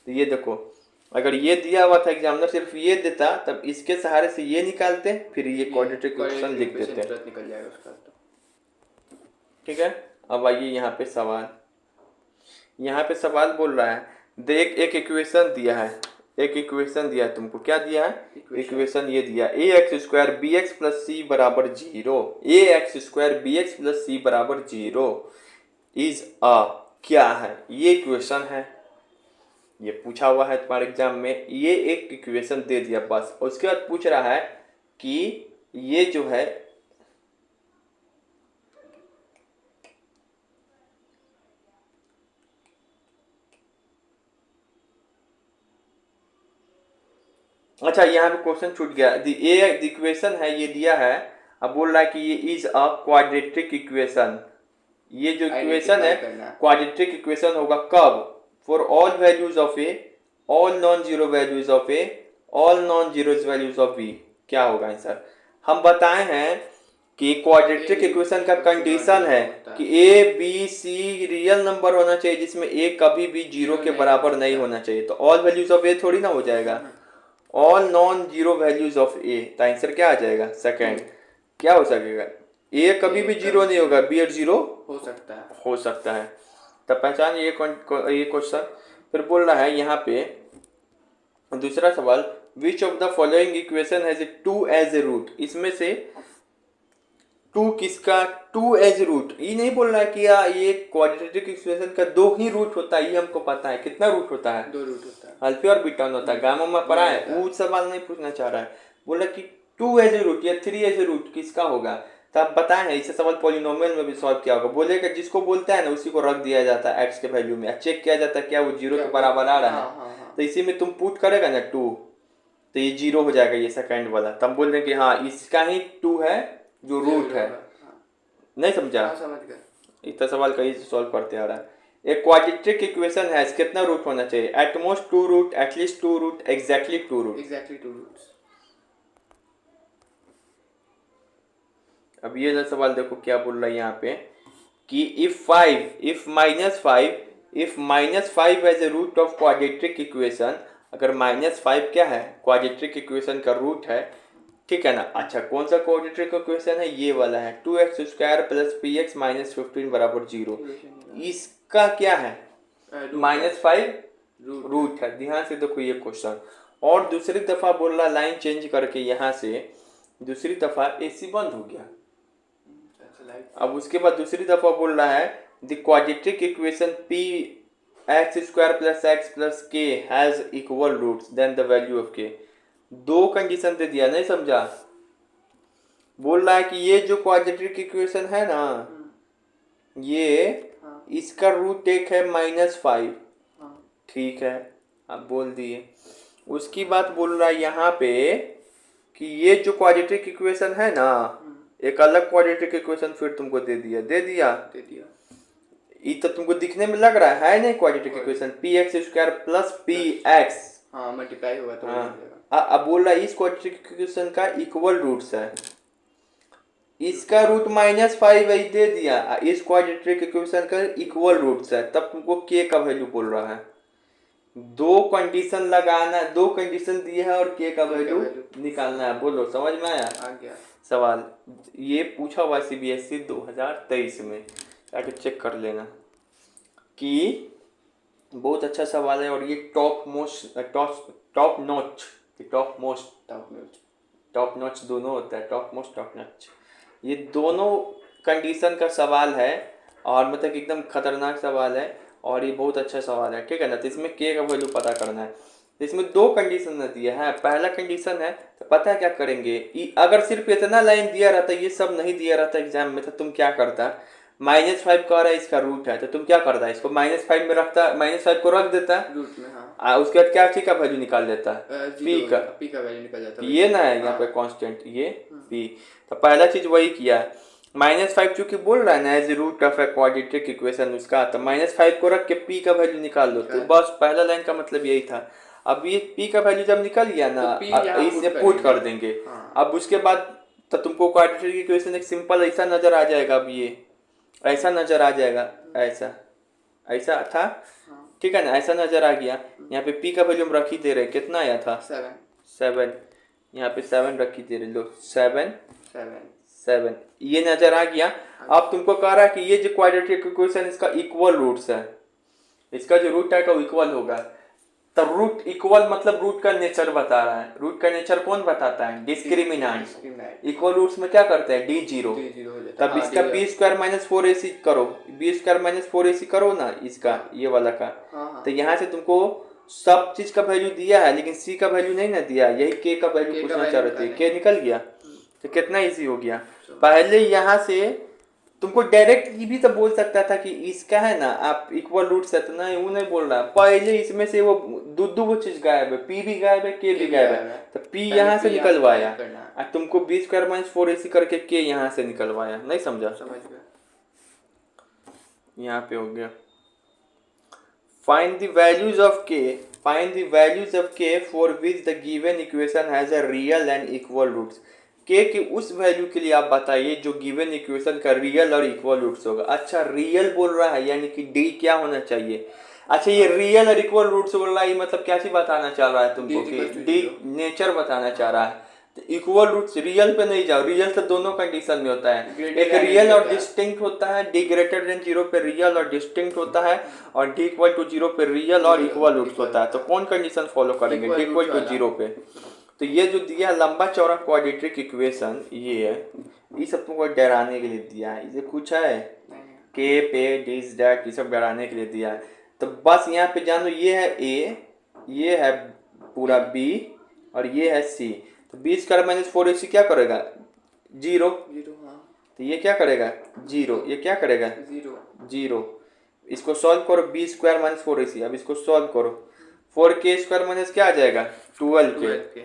तो ये देखो, अगर ये दिया हुआ था एग्जामिनर सिर्फ ये देता, तब इसके सहारे से ये निकालते, फिर ये क्वाड्रेटिक इक्वेशन लिख देते, निकल जाएगा उसका। ठीक है, अब आइए यहाँ पे सवाल, यहाँ पे सवाल बोल रहा है, देख एक इक्वेशन दिया है, एक इक्वेशन दिया है तुमको, क्या दिया है इक्वेशन ये दिया, A X square B X plus C बराबर 0, A X square B X plus C बराबर 0 इज अ, क्या है ये इक्वेशन है, ये पूछा हुआ है तुम्हारे एग्जाम में, ये एक इक्वेशन दे दिया बस, उसके बाद पूछ रहा है कि ये जो है अच्छा यहाँ पे क्वेश्चन छूट गया, द इक्वेशन है ये दिया है, अब बोल रहा है कि ये इज अ क्वाड्रेटिक इक्वेशन, ये जो इक्वेशन है क्वाड्रेटिक इक्वेशन होगा कब, for all values of A, all non zero values of A, all non zero values of B, क्या होगा आंसर। हम बताए हैं कि क्वाड्रेटिक इक्वेशन का कंडीशन है कि A B C real number होना चाहिए जिसमें ए कभी भी जीरो के बराबर नहीं होना चाहिए, तो ऑल वैल्यूज ऑफ ए थोड़ी ना हो जाएगा, all non zero values of A, तो आंसर क्या आ जाएगा सेकंड, क्या हो सकेगा, ए कभी भी जीरो नहीं होगा, बी एट जीरो हो सकता है, हो सकता है, तब पहचान ये क्वेश्चन। फिर बोल रहा है यहाँ पे दूसरा सवाल, which of the following equation has 2 as a root, इसमें से 2 किसका 2 एज रूट, ये नहीं बोल रहा है कि ये क्वाड्रेटिक इक्वेशन का 2 ही रूट होता है, ये हमको पता है, कितना रूट होता है, 2 रूट होता है, अल्फा और बीटा होता है, गामा में पढ़ा है, वो सवाल नहीं पूछना चाह रहा है, बोल रहा है कि 2 एज रूट या 3 एज रूट किसका होगा, तो आप बताए हैं इसे सवाल पॉलिनोमियल में भी सॉल्व किया होगा, बोलेगा जिसको बोलता है ना उसी को रख दिया जाता है एक्स के वैल्यू में, चेक किया जाता है क्या वो जीरो के बराबर आ रहा है, तो इसी में तुम पुट करेगा ना 2, तो ये 0 हो जाएगा ये सेकंड वाला, तब बोल रहे कि हाँ इसका ही 2 है जो रूट है, नहीं समझा, समझ गए, इतना सवाल कहीं से सॉल्व करते आ रहा है। एक क्वाड्रेटिक इक्वेशन है, कितना रूट होना चाहिए, at most 2 root, at least 2 root, exactly 2 root, exactly 2 roots. अब ये सवाल देखो क्या बोल रहा है यहाँ पे कि if minus five as a root of quadratic equation, अगर -5 क्या है क्वाड्रेटिक इक्वेशन का रूट है, ठीक है ना, अच्छा कौन सा क्वाड्रेटिक इक्वेशन है, ये वाला है 2x square plus P x minus 15 बराबर 0, इसका क्या है -5 रूट है, ध्यान से देखो ये क्वेश्चन, और दूसरी दफा बोल रहा लाइन चेंज करके यहाँ से दूसरी दफा AC बंद हो गया, अब उसके बाद दूसरी दफा बोल रहा है the quadratic equation P X square plus X plus K has equal roots then the value of K, 2 condition दे दिया, नहीं समझा, बोल रहा है कि ये जो क्वाड्रेटिक इक्वेशन है ना ये इसका रूट एक है -5, ठीक है, अब बोल दिए, उसकी बात बोल रहा है यहाँ पे कि ये जो क्वाड्रेटिक इक्वेशन है ना, एक अलग क्वाड्रेटिक इक्वेशन फिर तुमको दे दिया दे दिया। ये तो तुमको दिखने में लग रहा है नहीं quadratic equation, P X square plus P x, हाँ मल्टीप्लाई होगा तो अब बोल रहा है इस क्वाड्रेटिक इक्वेशन का इक्वल रूट्स है, इसका रूट -5 है दे दिया, इस क्वाड्रेटिक इक्वेशन का इक्वल रूट्स है, तब तुमको के का वैल्यू बोल रहा है। दो कंडीशन लगाना, दो कंडीशन दिए है और के का वैल्यू निकालना है। बोलो समझ में आया? आ गया सवाल ये पूछा हुआ CBSE 2023 में, जाके चेक कर लेना कि बहुत अच्छा सवाल है। और ये टॉप नॉच दोनों होता है, टॉप नॉच, ये दोनों कंडीशन का सवाल है और मतलब एकदम खतरनाक सवाल है और ये बहुत अच्छा सवाल है, ठीक है ना। तो इसमें के का वैल्यू पता करना है, तो इसमें दो कंडीशन दिया है। पहला कंडीशन है तो पता है क्या करेंगे, अगर सिर्फ इतना लाइन दिया रहता, ये सब नहीं दिया रहता एग्जाम में, तो तुम क्या करता, -5 का रहा है इसका रूट है, तो तुम क्या करता, इसको -5 में रखता, -5 को रख देता रूट में, हाँ। उसके बाद क्या का वैल्यू निकाल देता, पी का वैल्यू निकाल जाता, ये ना है यहाँ पे कांस्टेंट, ये पी। तो पहला चीज वही किया, -5 चूंकि बोल रहा है ना as root of a quadratic equation उसका, तो -5 को रख के पी का वैल्यू निकाल दो। तो बस पहला लाइन का मतलब यही था। अब ये पी का वैल्यू जब निकल गया ना, तो इससे पुट कर देंगे। अब उसके बाद तो तुमको क्वाड्रेटिक इक्वेशन एक सिंपल ऐसा नजर आ जाएगा, अब ये ऐसा नजर आ जाएगा, ऐसा था, ठीक है ना, ऐसा नजर आ गया। यहाँ पे पी का वैल्यू हम रख ही दे रहे, कितना आया था 7, यहाँ पे 7 रख ही दे रहे, लो 7 ये नजर आ गया। अब तुमको कह रहा है कि ये जो क्वाड्रेटिक इक्वेशन इसका इक्वल रूट्स है, इसका जो रूट है का इक्वल होगा। तब रूट इक्वल मतलब रूट का नेचर बता रहा है। रूट का नेचर कौन बताता है, डिस्क्रिमिनेंट। इक्वल रूट्स में क्या करते हैं, D0। तब इसका b² - 4ac करो, b² - 4ac करो ना इसका, ये वाला का। तो यहाँ से तुमको सब चीज का वैल्यू दिया है, लेकिन c का वैल्यू नहीं ना दिया, यही k का वैल्यू पूछना चाह रहे थे। k निकल गया तो कितना इजी हो गया। पहले यहाँ से तुमको डायरेक्ट ये भी तो बोल सकता था कि इसका है ना आप इक्वल रूट्स है, तो नहीं वो नहीं बोल रहा, पहले इसमें से वो दो वो चीज गायब है, पी भी गायब है, के भी गायब है। तो पी यहाँ से निकलवाया और तुमको b² - 4ac करके के यहाँ से निकलवाया। नहीं समझा? समझ गया। यहाँ पे हो गया, find the values of k for which the given equation has a real and equal roots। k के उस वैल्यू के लिए आप बताइए जो गिवन इक्वेशन का रियल और इक्वल रूट्स होगा। अच्छा रियल बोल रहा है, यानी कि d क्या होना चाहिए। अच्छा ये रियल और इक्वल रूट्स बोल रहा है, मतलब क्या सी बताना चाह रहा है तुमको कि d नेचर बताना चाह रहा है। इक्वल रूट्स रियल पे नहीं जाओ, रियल तो दोनों कंडीशन में होता है, एक रियल और डिस्टिंक्ट होता है, d > 0 पे रियल और डिस्टिंक्ट होता है, और d = 0 पे रियल और इक्वल रूट्स होता है। तो कौन कंडीशन फॉलो करेंगे, d = 0 पे। तो ये जो दिया लंबा चौड़ा क्वाड्रेटिक इक्वेशन ये है, ये सब तुमको डराने के लिए दिया है, इसे कुछ है के पे दिस दैट, ये सब डराने के लिए दिया है। तो बस यहाँ पे जानो ये है a, ये है पूरा b और ये है c। तो b² - 4ac क्या करेगा, 0। तो ये क्या करेगा 0, ये क्या करेगा 0। इसको सॉल्व करो, b² - 4ac। अब इसको सॉल्व करो, 4k² - क्या आ जाएगा 12k।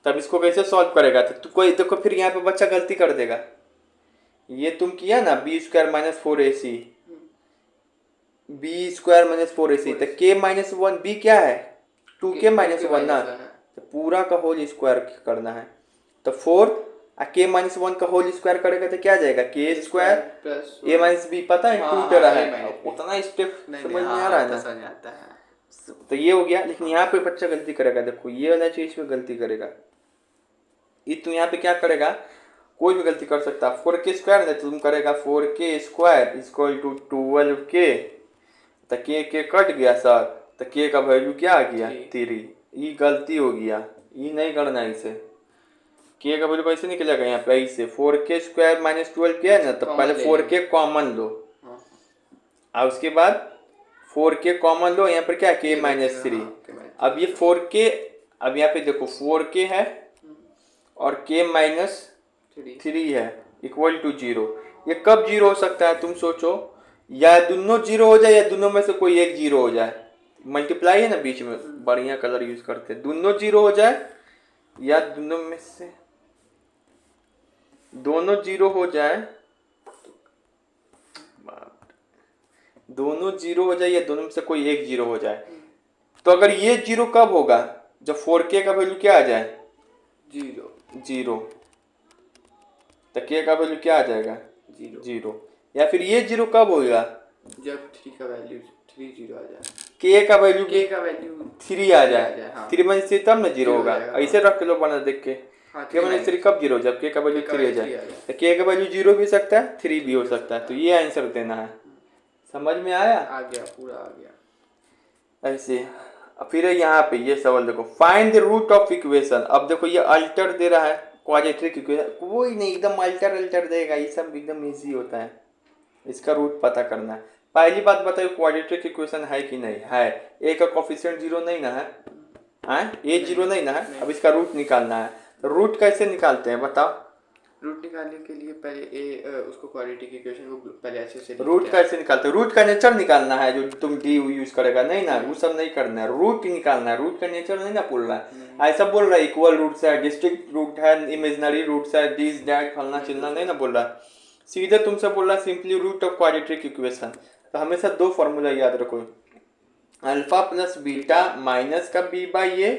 तब इसको कैसे सॉल्व करेगा, तो कोई देखो फिर यहाँ पे बच्चा गलती कर देगा। ये तुम किया ना b² - 4ac, b² - 4ac, तो k-1 b क्या है 2k - 1 ना, तो पूरा का होल स्क्वायर करना है। तो 4 k-1 का होल स्क्वायर करेगा तो क्या आ जाएगा k² a - b, पता है 2 टेरा है, उतना स्टेप समझ में आ रहा है ना। तो ये हो गया। लेकिन यहाँ पे बच्चा गलती करेगा, देखो ये वाला चीज पे गलती करेगा। ये तुम यहाँ पे क्या करेगा, कोई भी गलती कर सकता है। 4k² है तो तुम करेगा 4k² = 12k। तो के कट गया सर, तो के का वैल्यू क्या आ गया 3। ये गलती हो गया, ये नहीं करना है इसे। के का वैल्यू कैसे निकलेगा यहाँ पे, ऐसे 4k² - 12k है ना, तो पहले 4k कॉमन लो और उसके बाद 4k कॉमन लो, यहाँ पर क्या k - 3। अब ये 4k, अब यहाँ पे देखो 4k है और k - 3 है इक्वल टू 0। ये कब 0 हो सकता है तुम सोचो, या दोनों 0 हो जाए या दोनों में से कोई एक 0 हो जाए। मल्टीप्लाई है ना बीच में, बढ़िया कलर यूज करते हैं, दोनों 0 हो जाए या दोनों में से दोनों जीरो हो जाए, दोनों जीरो हो जाए या दोनों में से कोई एक जीरो हो जाए, तो अगर ये जीरो कब होगा, जब 4k का वैल्यू क्या आ जाए, जीरो, तो k का वैल्यू क्या आ जाएगा, जीरो। या फिर ये जीरो कब होगा, जब 3 का वैल्यू 3 जीरो आ जाए, k का वैल्यू 3 आ जाए, हाँ। 3 माइनस 3 तब ना जीरो हो होगा। जाएगा, ऐसे रख लो बना देख के, हाँ, k माइनस 3 कब जीरो, जब k का वैल्यू 3 आ जाए, तो k का वैल्यू जीरो भी हो सकता है, 3 भी हो सकता है। तो ये आंसर देना है। समझ में आया, आ गया, पूरा आ गया। ऐसे। फिर यहाँ पे ये सवाल देखो, find the root of equation. अब देखो ये अल्टर दे रहा है, क्वाड्रेटिक इक्वेशन, कोई नहीं एकदम अल्टर अल्टर देगा, ये सब एकदम इजी होता है, इसका रूट पता करना है। पहली बात बताइए, क्वाड्रेटिक इक्वेशन है कि नहीं है, ए का कोफिशिएंट जीरो नहीं ना है, ए जीरो नहीं ना है। अब इसका रूट निकालना है, तो रूट कैसे निकालते हैं बताओ। रूट निकालने के लिए पहले उसको क्वाड्रेटिक इक्वेशन को पहले अच्छे से रूट कैसे निकालते हैं, रूट का नेचर निकालना है, जो तुम डी यूज करेगा नहीं ना, वो सब नहीं करना है, रूट निकालना है। रूट का नेचर नहीं ना बोल रहा है, ऐसा बोल रहा है इक्वल रूट्स है, डिस्ट्रिक्ट रूट है, इमेजिनरी रूट्स है, दिस दैट फलना चिलना नहीं ना बोल रहा, सीधे तुमसे बोल रहा simply root of quadratic equation. तो हमेशा दो फॉर्मूला याद रखो, अल्फा प्लस बीटा माइनस का b by a,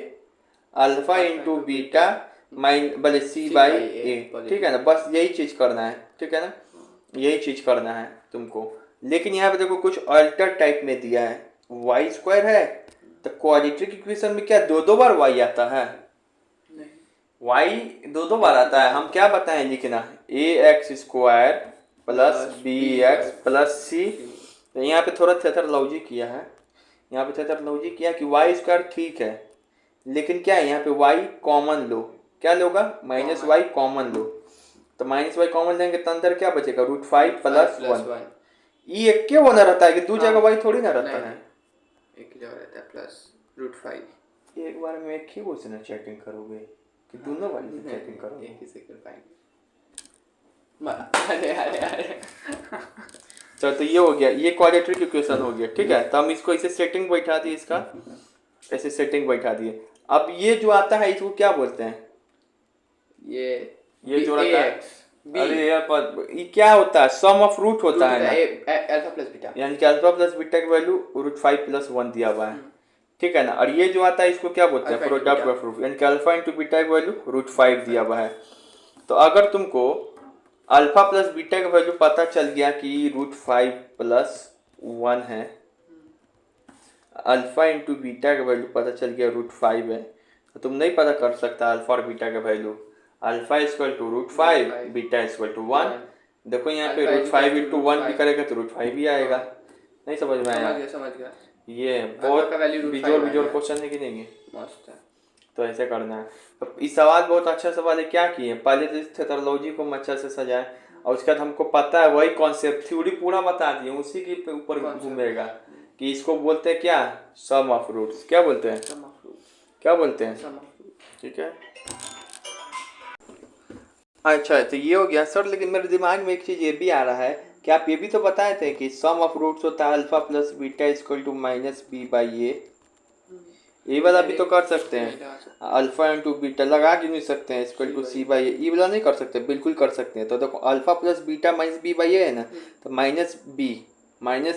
alpha into beta भले सी बाई ए, ठीक है ना, बस यही चीज करना है, ठीक है ना, यही चीज करना है तुमको। लेकिन यहाँ पे देखो कुछ अल्टर टाइप में दिया है, वाई स्क्वायर है, तो क्वाड्रेटिक इक्वेशन में क्या दो दो बार वाई आता है, वाई दो दो बार आता है। हम क्या बताएं लिखना, A X square plus B X plus C. तो यहाँ पे थोड़ा थेटरोलॉजी किया है, यहाँ पे थेटरोलॉजी किया कि वाई स्क्वायर ठीक है, लेकिन क्या है यहाँ पे वाई कॉमन लो, क्या लोगा, माइनस वाई कॉमन लो, तो माइनस वाई कॉमन लेंगे तो अंदर क्या बचेगा, रूट 5 प्लस 1। ये एक क्यों होना रहता है कि दो जगह वाई थोड़ी ना रहता है, एक ही जगह रहता है, प्लस रूट 5। एक बार में एक ही वो से ना चेकिंग करोगे कि दोनों वाली से चेकिंग करोगे, एक ही से कर पाएंगे। अरे अरे अरे चलो तो ये हो गया, ये क्वाड्रेटिक इक्वेशन हो गया, ठीक है। तो हम इसको ऐसे सेटिंग बैठा दिए, इसका ऐसे सेटिंग बैठा दिए। अब ये जो आता है इसको क्या बोलते हैं, ये जो रहता है, अरे यार ये क्या होता है, सम ऑफ रूट होता है ना, अल्फा प्लस बीटा, यानी कि अल्फा प्लस बीटा की वैल्यू रूट 5 प्लस 1 दिया हुआ है, ठीक है ना। और ये जो आता है इसको क्या बोलते हैं, प्रोडक्ट ऑफ रूट, यानी कि अल्फा इंटू बीटा की वैल्यू रूट 5 दिया हुआ है। तो अगर तुमको अल्फा प्लस बीटा का वैल्यू पता चल गया कि रूट 5 प्लस 1 है, अल्फा इंटू बीटा का वैल्यू पता चल गया रूट 5 है, तो तुम नहीं पता कर सकता अल्फा और बीटा का value, alpha equal to root 5, beta equal to 1। देखो यहाँ पे रूट 5 इंटू 1 भी करेगा तो रूट 5 भी आएगा। नहीं समझ में आया, समझ गया। ये बहुत बिजोर क्वेश्चन है कि नहीं है, मस्त है। तो ऐसे करना है। तो इस सवाल बहुत अच्छा सवाल है, क्या किए पहले तो इस थेटरोलॉजी को अच्छा से सजाए, और उसके बाद हमको पता है वही कॉन्सेप्ट थ्योरी पूरा बता दिए, उसी के ऊपर घूमेगा कि इसको बोलते हैं क्या, सम ऑफ रूट्स, क्या बोलते हैं, क्या बोलते हैं, ठीक है। अच्छा तो ये हो गया सर, लेकिन मेरे दिमाग में एक चीज ये भी आ रहा है कि आप ये भी तो बताए थे कि सम ऑफ रूट्स होता है alpha plus beta equal to minus B by A, ये वाला भी तो कर सकते हैं, अल्फा इंटू बीटा लगा के नहीं सकते हैं equal to C by A, ये वाला नहीं कर सकते, बिल्कुल कर सकते हैं। तो देखो alpha plus beta minus B by A है ना, तो माइनस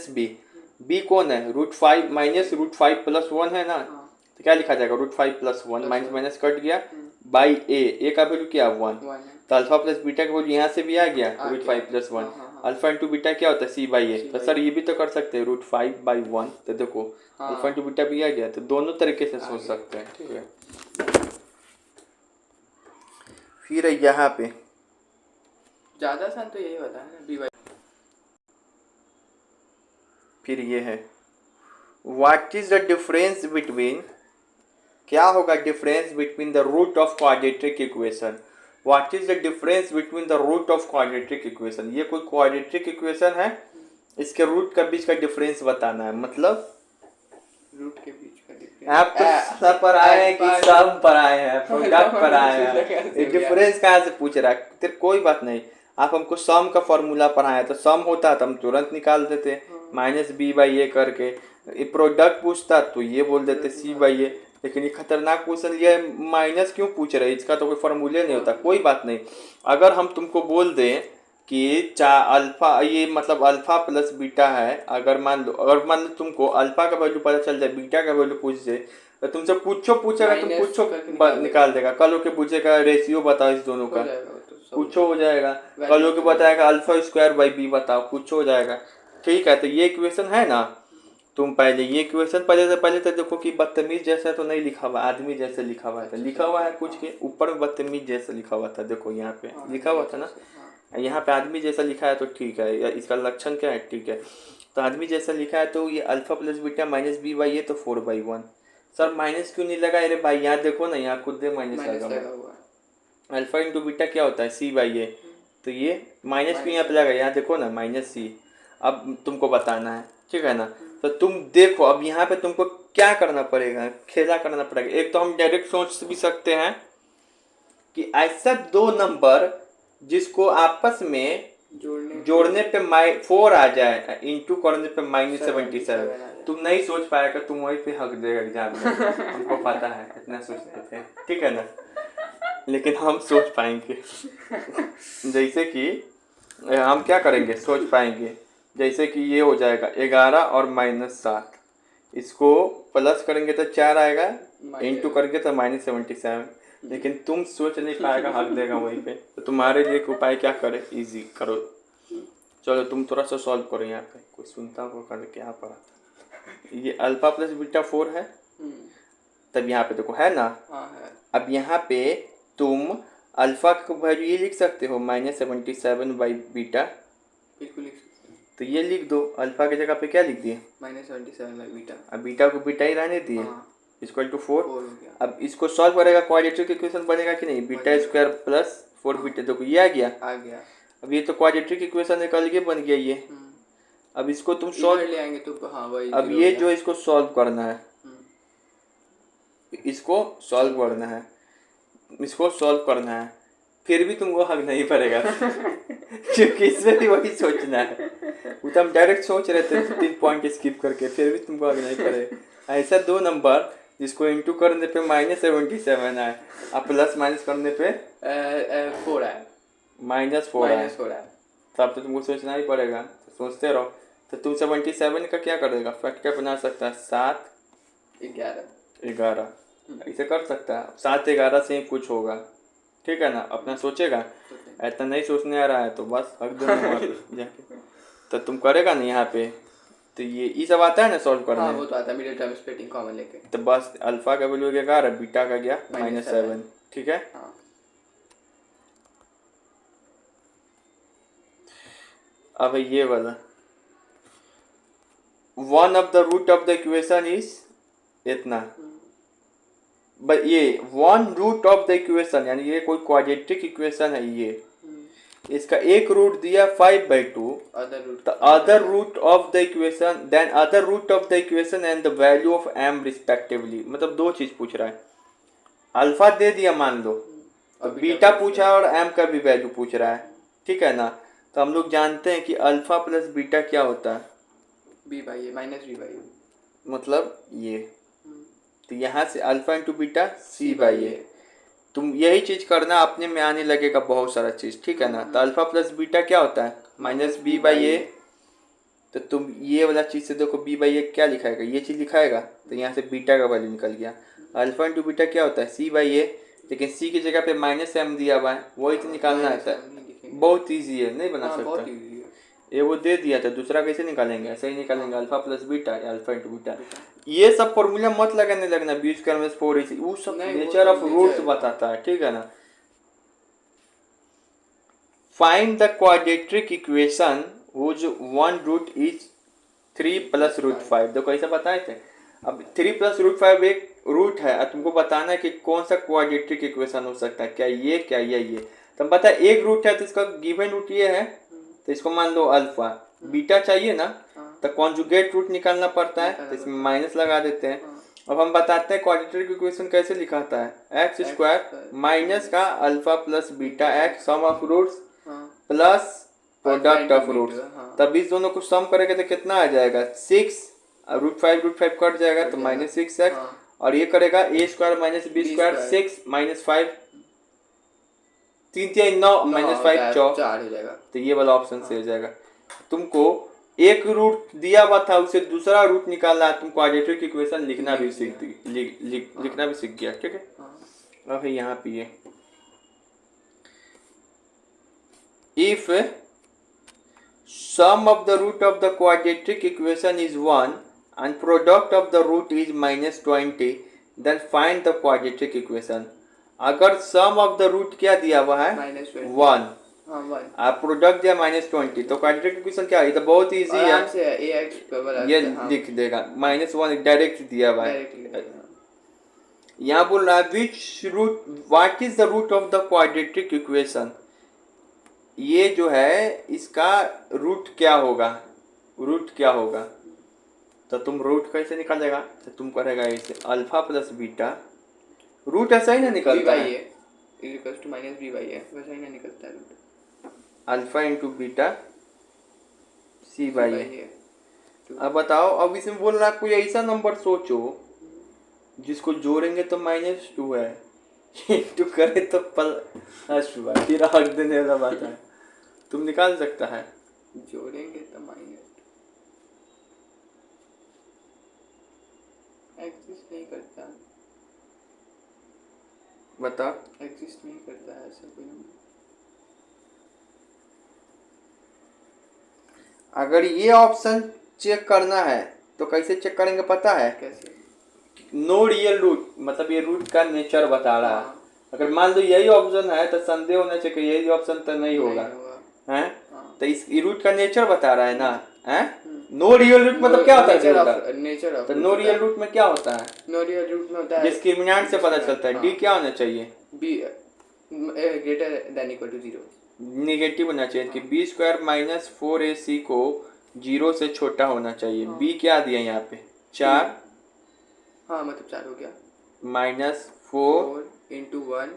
बी, बी कौन है, रूट 5 माइनस रूट 5 प्लस 1 है ना, तो क्या लिखा जाएगा, root 5 plus 1, minus minus cut गया, बाई ए का वैल्यू क्या 1, तो अल्फा प्लस बीटा का वैल्यू यहाँ से भी आ गया root 5 plus 1, alpha into beta क्या होता है सी बाई ए, तो सर ये भी तो कर सकते हैं रूट 5 बाई 1, तो देखो अल्फा इंटू बीटा भी आ गया, तो दोनों तरीके से सोच सकते हैं, ठीक है। फिर यहाँ पे ज्यादा आसान तो यही होता है ना, बी बाई, फिर ये है what is the difference between, क्या होगा difference between the root of quadratic equation, what is the difference between the root of quadratic equation. ये कोई क्वाड्रेटिक इक्वेशन है, इसके रूट के बीच का डिफरेंस बताना है, मतलब रूट के बीच का डिफरेंस, आप तो सब पर आए हैं कि सब पर आए हैं, प्रोडक्ट पर आए हैं, ये डिफरेंस कहाँ से पूछ रहा है, तेरे कोई बात नहीं, आप हमको सम का फॉर्मूला पढ़ाए तो सम होता तो हम तुरंत निकाल देते, माइनस बी बाई ए करके, ये प्रोडक्ट पूछता तो ये बोल देते सी बाई ए, लेकिन ये खतरनाक क्वेश्चन लिया है, माइनस क्यों पूछ रहे हैं, इसका तो कोई फॉर्मूले नहीं होता। कोई बात नहीं, अगर हम तुमको बोल दें कि अल्फा, ये मतलब अल्फा प्लस बीटा है, अगर मान लो तुमको अल्फा का वैल्यू पता चल जाए, बीटा का वैल्यू पूछ दे, तो तुमसे पूछो पूछेगा, तुम माइनस पूछो करके निकाल देगा। कल होके पूछेगा रेशियो बताओ इस दोनों हो का, जाएगा वो तो सब पूछो हो जाएगा। वैल्यू कल होके बताएगा अल्फा स्क्वायर बाई बी बताओ, कुछ हो जाएगा। ठीक है, तो ये इक्वेशन है ना, तुम पहले ये इक्वेशन पहले तो देखो कि बदतमीज जैसा तो नहीं लिखा हुआ, आदमी जैसे लिखा हुआ था, लिखा हुआ है कुछ के ऊपर में बदतमीज जैसा लिखा हुआ था, देखो यहाँ पे लिखा हुआ था ना, यहाँ पे आदमी जैसा लिखा है तो ठीक है, या इसका लक्षण क्या है, ठीक है। तो आदमी जैसा लिखा है, तो ये alpha plus beta minus B by A, तो 4/1। सर माइनस क्यों नहीं लगा, अरे भाई यहाँ देखो ना, यहाँ खुद दे माइनस लगा हुआ है। अल्फा इंटू बीटा क्या होता है, सी बाई ए, तो ये माइनस क्यों यहाँ पे लगा, यहाँ देखो ना माइनस सी। अब तुमको बताना है, ठीक है ना, तो तुम देखो अब यहाँ पे तुमको क्या करना पड़ेगा, खेला करना पड़ेगा। एक तो हम डायरेक्ट सोच भी सकते हैं कि ऐसा दो नंबर जिसको आपस में जोड़ने पे 4 आ जाए, इंटू करने पे -77, तुम नहीं सोच पाएगा, तुम वहीं पे हक देगा एग्जाम में, हमको पता है इतना सोचते थे, ठीक है ना, लेकिन हम सोच पाएंगे। जैसे कि हम क्या करेंगे, सोच पाएंगे, जैसे कि ये हो जाएगा 11 और -7, इसको प्लस करेंगे तो 4 आएगा, इंटू करेंगे तो -77, लेकिन तुम सोच नहीं पाएगा, हक देगा वहीं पे। तो तुम्हारे लिए एक उपाय क्या करे, इजी करो, चलो तुम थोड़ा सा सॉल्व करो, यहाँ पे कोई सुनता होगा क्या पड़ा था। ये अल्फा प्लस बीटा 4 है, तब यहाँ पे देखो है ना, है। अब यहाँ पे तुम अल्फा का वैल्यू ये लिख सकते हो -77 बाई बीटा, बिल्कुल लिख सकते हैं। तो ये लिख दो, अल्फा की जगह पे क्या लिख दिए, -77 बाई बीटा, अब बीटा को बीटा ही रहने दिए, इक्वल टू 4। हो गया। अब इसको सॉल्व करेगा, क्वाड्रेटिक इक्वेशन बनेगा कि नहीं, बीटा स्क्वायर प्लस 4 बीटा, देखो ये आ गया। अब ये तो क्वाड्रेटिक इक्वेशन निकल के बन गया ये। अब इसको तुम सॉल्व ले आएंगे तो हाँ वही, अब ये जो इसको सॉल्व करना है, इसको सॉल्व करना है, इसको सॉल्व करना है, फिर भी तुमको हक नहीं पड़ेगा क्योंकि इसमें भी वही सोचना है, वो तो हम डायरेक्ट सोच रहे थे 3 पॉइंट स्किप करके, फिर भी तुमको हक नहीं पड़ेगा। ऐसा दो नंबर जिसको इंटू करने पे -77 आए, और प्लस माइनस करने पे 4 आए, -4 आए, तब तो तुमको सोचना ही पड़ेगा, तो सोचते रहो। तो तुम 77 का क्या कर देगा, फैक्टर बना सकता है 7 11, ऐसे कर सकता है, 7 11 से ही कुछ होगा, ठीक है ना, अपना सोचेगा। ऐसा नहीं सोचने आ रहा है तो बस हक दो जाके, तो तुम करेगा ना यहाँ पे, तो ये सब आता है ना सॉल्व करना, हाँ, वो तो आता है, मिडिल टर्म स्प्लिटिंग कॉमन लेके, तो बस अल्फा का वैल्यू 11, बीटा का गया -7, ठीक है। हाँ। अब ये वाला 1 of the root of the equation is इतना, ये 1 रूट ऑफ द इक्वेशन, यानी ये कोई क्वाड्रेटिक इक्वेशन है, ये इसका एक रूट दिया 5/2, the other root of the equation, then other root of the equation and the value of m respectively, मतलब दो चीज पूछ रहा है, अल्फा दे दिया मान लो, तो बीटा पूछा और m का भी वैल्यू पूछ रहा है, ठीक है ना। तो हम लोग जानते हैं कि अल्फा प्लस बीटा क्या होता है, b/a -b/a, मतलब ये, तो यहाँ से अल्फा इंटू बीटा c/a, तुम यही चीज करना, अपने में आने लगेगा बहुत सारा चीज, ठीक है ना। तो अल्फा प्लस बीटा क्या होता है, -b/a, तो तुम ये वाला चीज से देखो b/a क्या लिखाएगा, ये चीज लिखाएगा, तो यहाँ से बीटा का वैल्यू निकल गया। अल्फा इंटू बीटा क्या होता है, c/a, लेकिन c की जगह पे -m दिया हुआ है, वही तो निकालना है, बहुत ईजी है, नहीं बना सकता, ये वो दे दिया था, दूसरा कैसे निकालेंगे, ऐसे ही निकालेंगे, अल्फा प्लस बीटा या अल्फा इंटू बीटा। ये सब फॉर्मूला मत लगाने लगना, बी स्क्वायर में 4 वो सब नेचर ऑफ रूट्स बताता है, ठीक है ना। Find the quadratic equation which 1 root is 3 + √5, देखो ऐसा बताए थे। अब 3 + √5 एक रूट है, और तुमको बताना है कि कौन सा क्वाड्रेटिक इक्वेशन हो सकता है, क्या ये, तो बता एक रूट है तो इसका गिवन रूट ये है, तो इसको मान लो अल्फा, बीटा चाहिए ना, तो कॉन्जुगेट रूट निकालना पड़ता है, तो इसमें माइनस लगा देते हैं। अब हम बताते हैं क्वाड्रेटिक इक्वेशन कैसे लिखाता है, x² माइनस का alpha plus beta x sum of roots plus product of roots, तब इस दोनों को सम करेंगे तो कितना आ जाएगा 6, √5 कट जाएगा तो -6x, और ये करेगा A square minus B square square. 6 minus 5 3 3 9 minus 5 4 हो जाएगा। तो ये वाला ऑप्शन से हो जाएगा। तुमको एक रूट दिया हुआ था उसे दूसरा रूट निकालना है, तुम क्वाड्रेटिक इक्वेशन लिखना भी सीख लिखना भी सीख गया। ठीक है, अब है यहाँ पे ये if sum of the root of the quadratic equation is 1 and product of the root is minus 20 then find the quadratic equation। अगर sum of the root क्या दिया हुआ है -1 आप प्रोडक्ट दिया -20 तो क्वाड्रेटिक इक्वेशन क्या है, ये तो बहुत इजी है, ये लिख देगा -1 डायरेक्ट दिया हुआ है। यहाँ बोल रहा है which root what is the root of the quadratic equation, ये जो है इसका रूट क्या होगा, रूट क्या होगा। तो तुम रूट कैसे निकालेगा, तो तुम करेगा इसे अल्फा प्लस बीटा, रूट ऐसा ही ना निकलता है वैसा ही ना निकलता है root, alpha into beta C by A. अब बताओ, अब इसमें बोल रहा कोई ऐसा नंबर सोचो जिसको जोड़ेंगे तो -2 है, इंटू करे तो प्लस 2 है, फिर हक देने वाला बात है, तुम निकाल सकता है। जोड़ेंगे तो एग्जिस्ट नहीं करता, बता एग्जिस्ट नहीं करता है ऐसा कोई नंबर। अगर ये ऑप्शन चेक करना है तो कैसे चेक करेंगे पता है, कैसे? नो रियल रूट, मतलब ये रूट का नेचर बता रहा है। अगर मान लो यही ऑप्शन है तो संदेह होना चाहिए कि यही ऑप्शन तो नहीं होगा, हैं? तो इस रूट का नेचर बता रहा है ना, हैं? नो रियल रूट मतलब क्या होता है, नेचर ऑफ, तो नो रियल रूट में क्या होता है, नो रियल रूट में होता है डिस्क्रिमिनेंट से पता चलता है। डी क्या होना चाहिए, b greater than equal to 0, negative होना चाहिए कि बी स्क्वायर माइनस 4ac को 0 से छोटा होना चाहिए। बी क्या दिया यहाँ पे 4, हाँ मतलब 4 हो गया, -4 इंटू 1,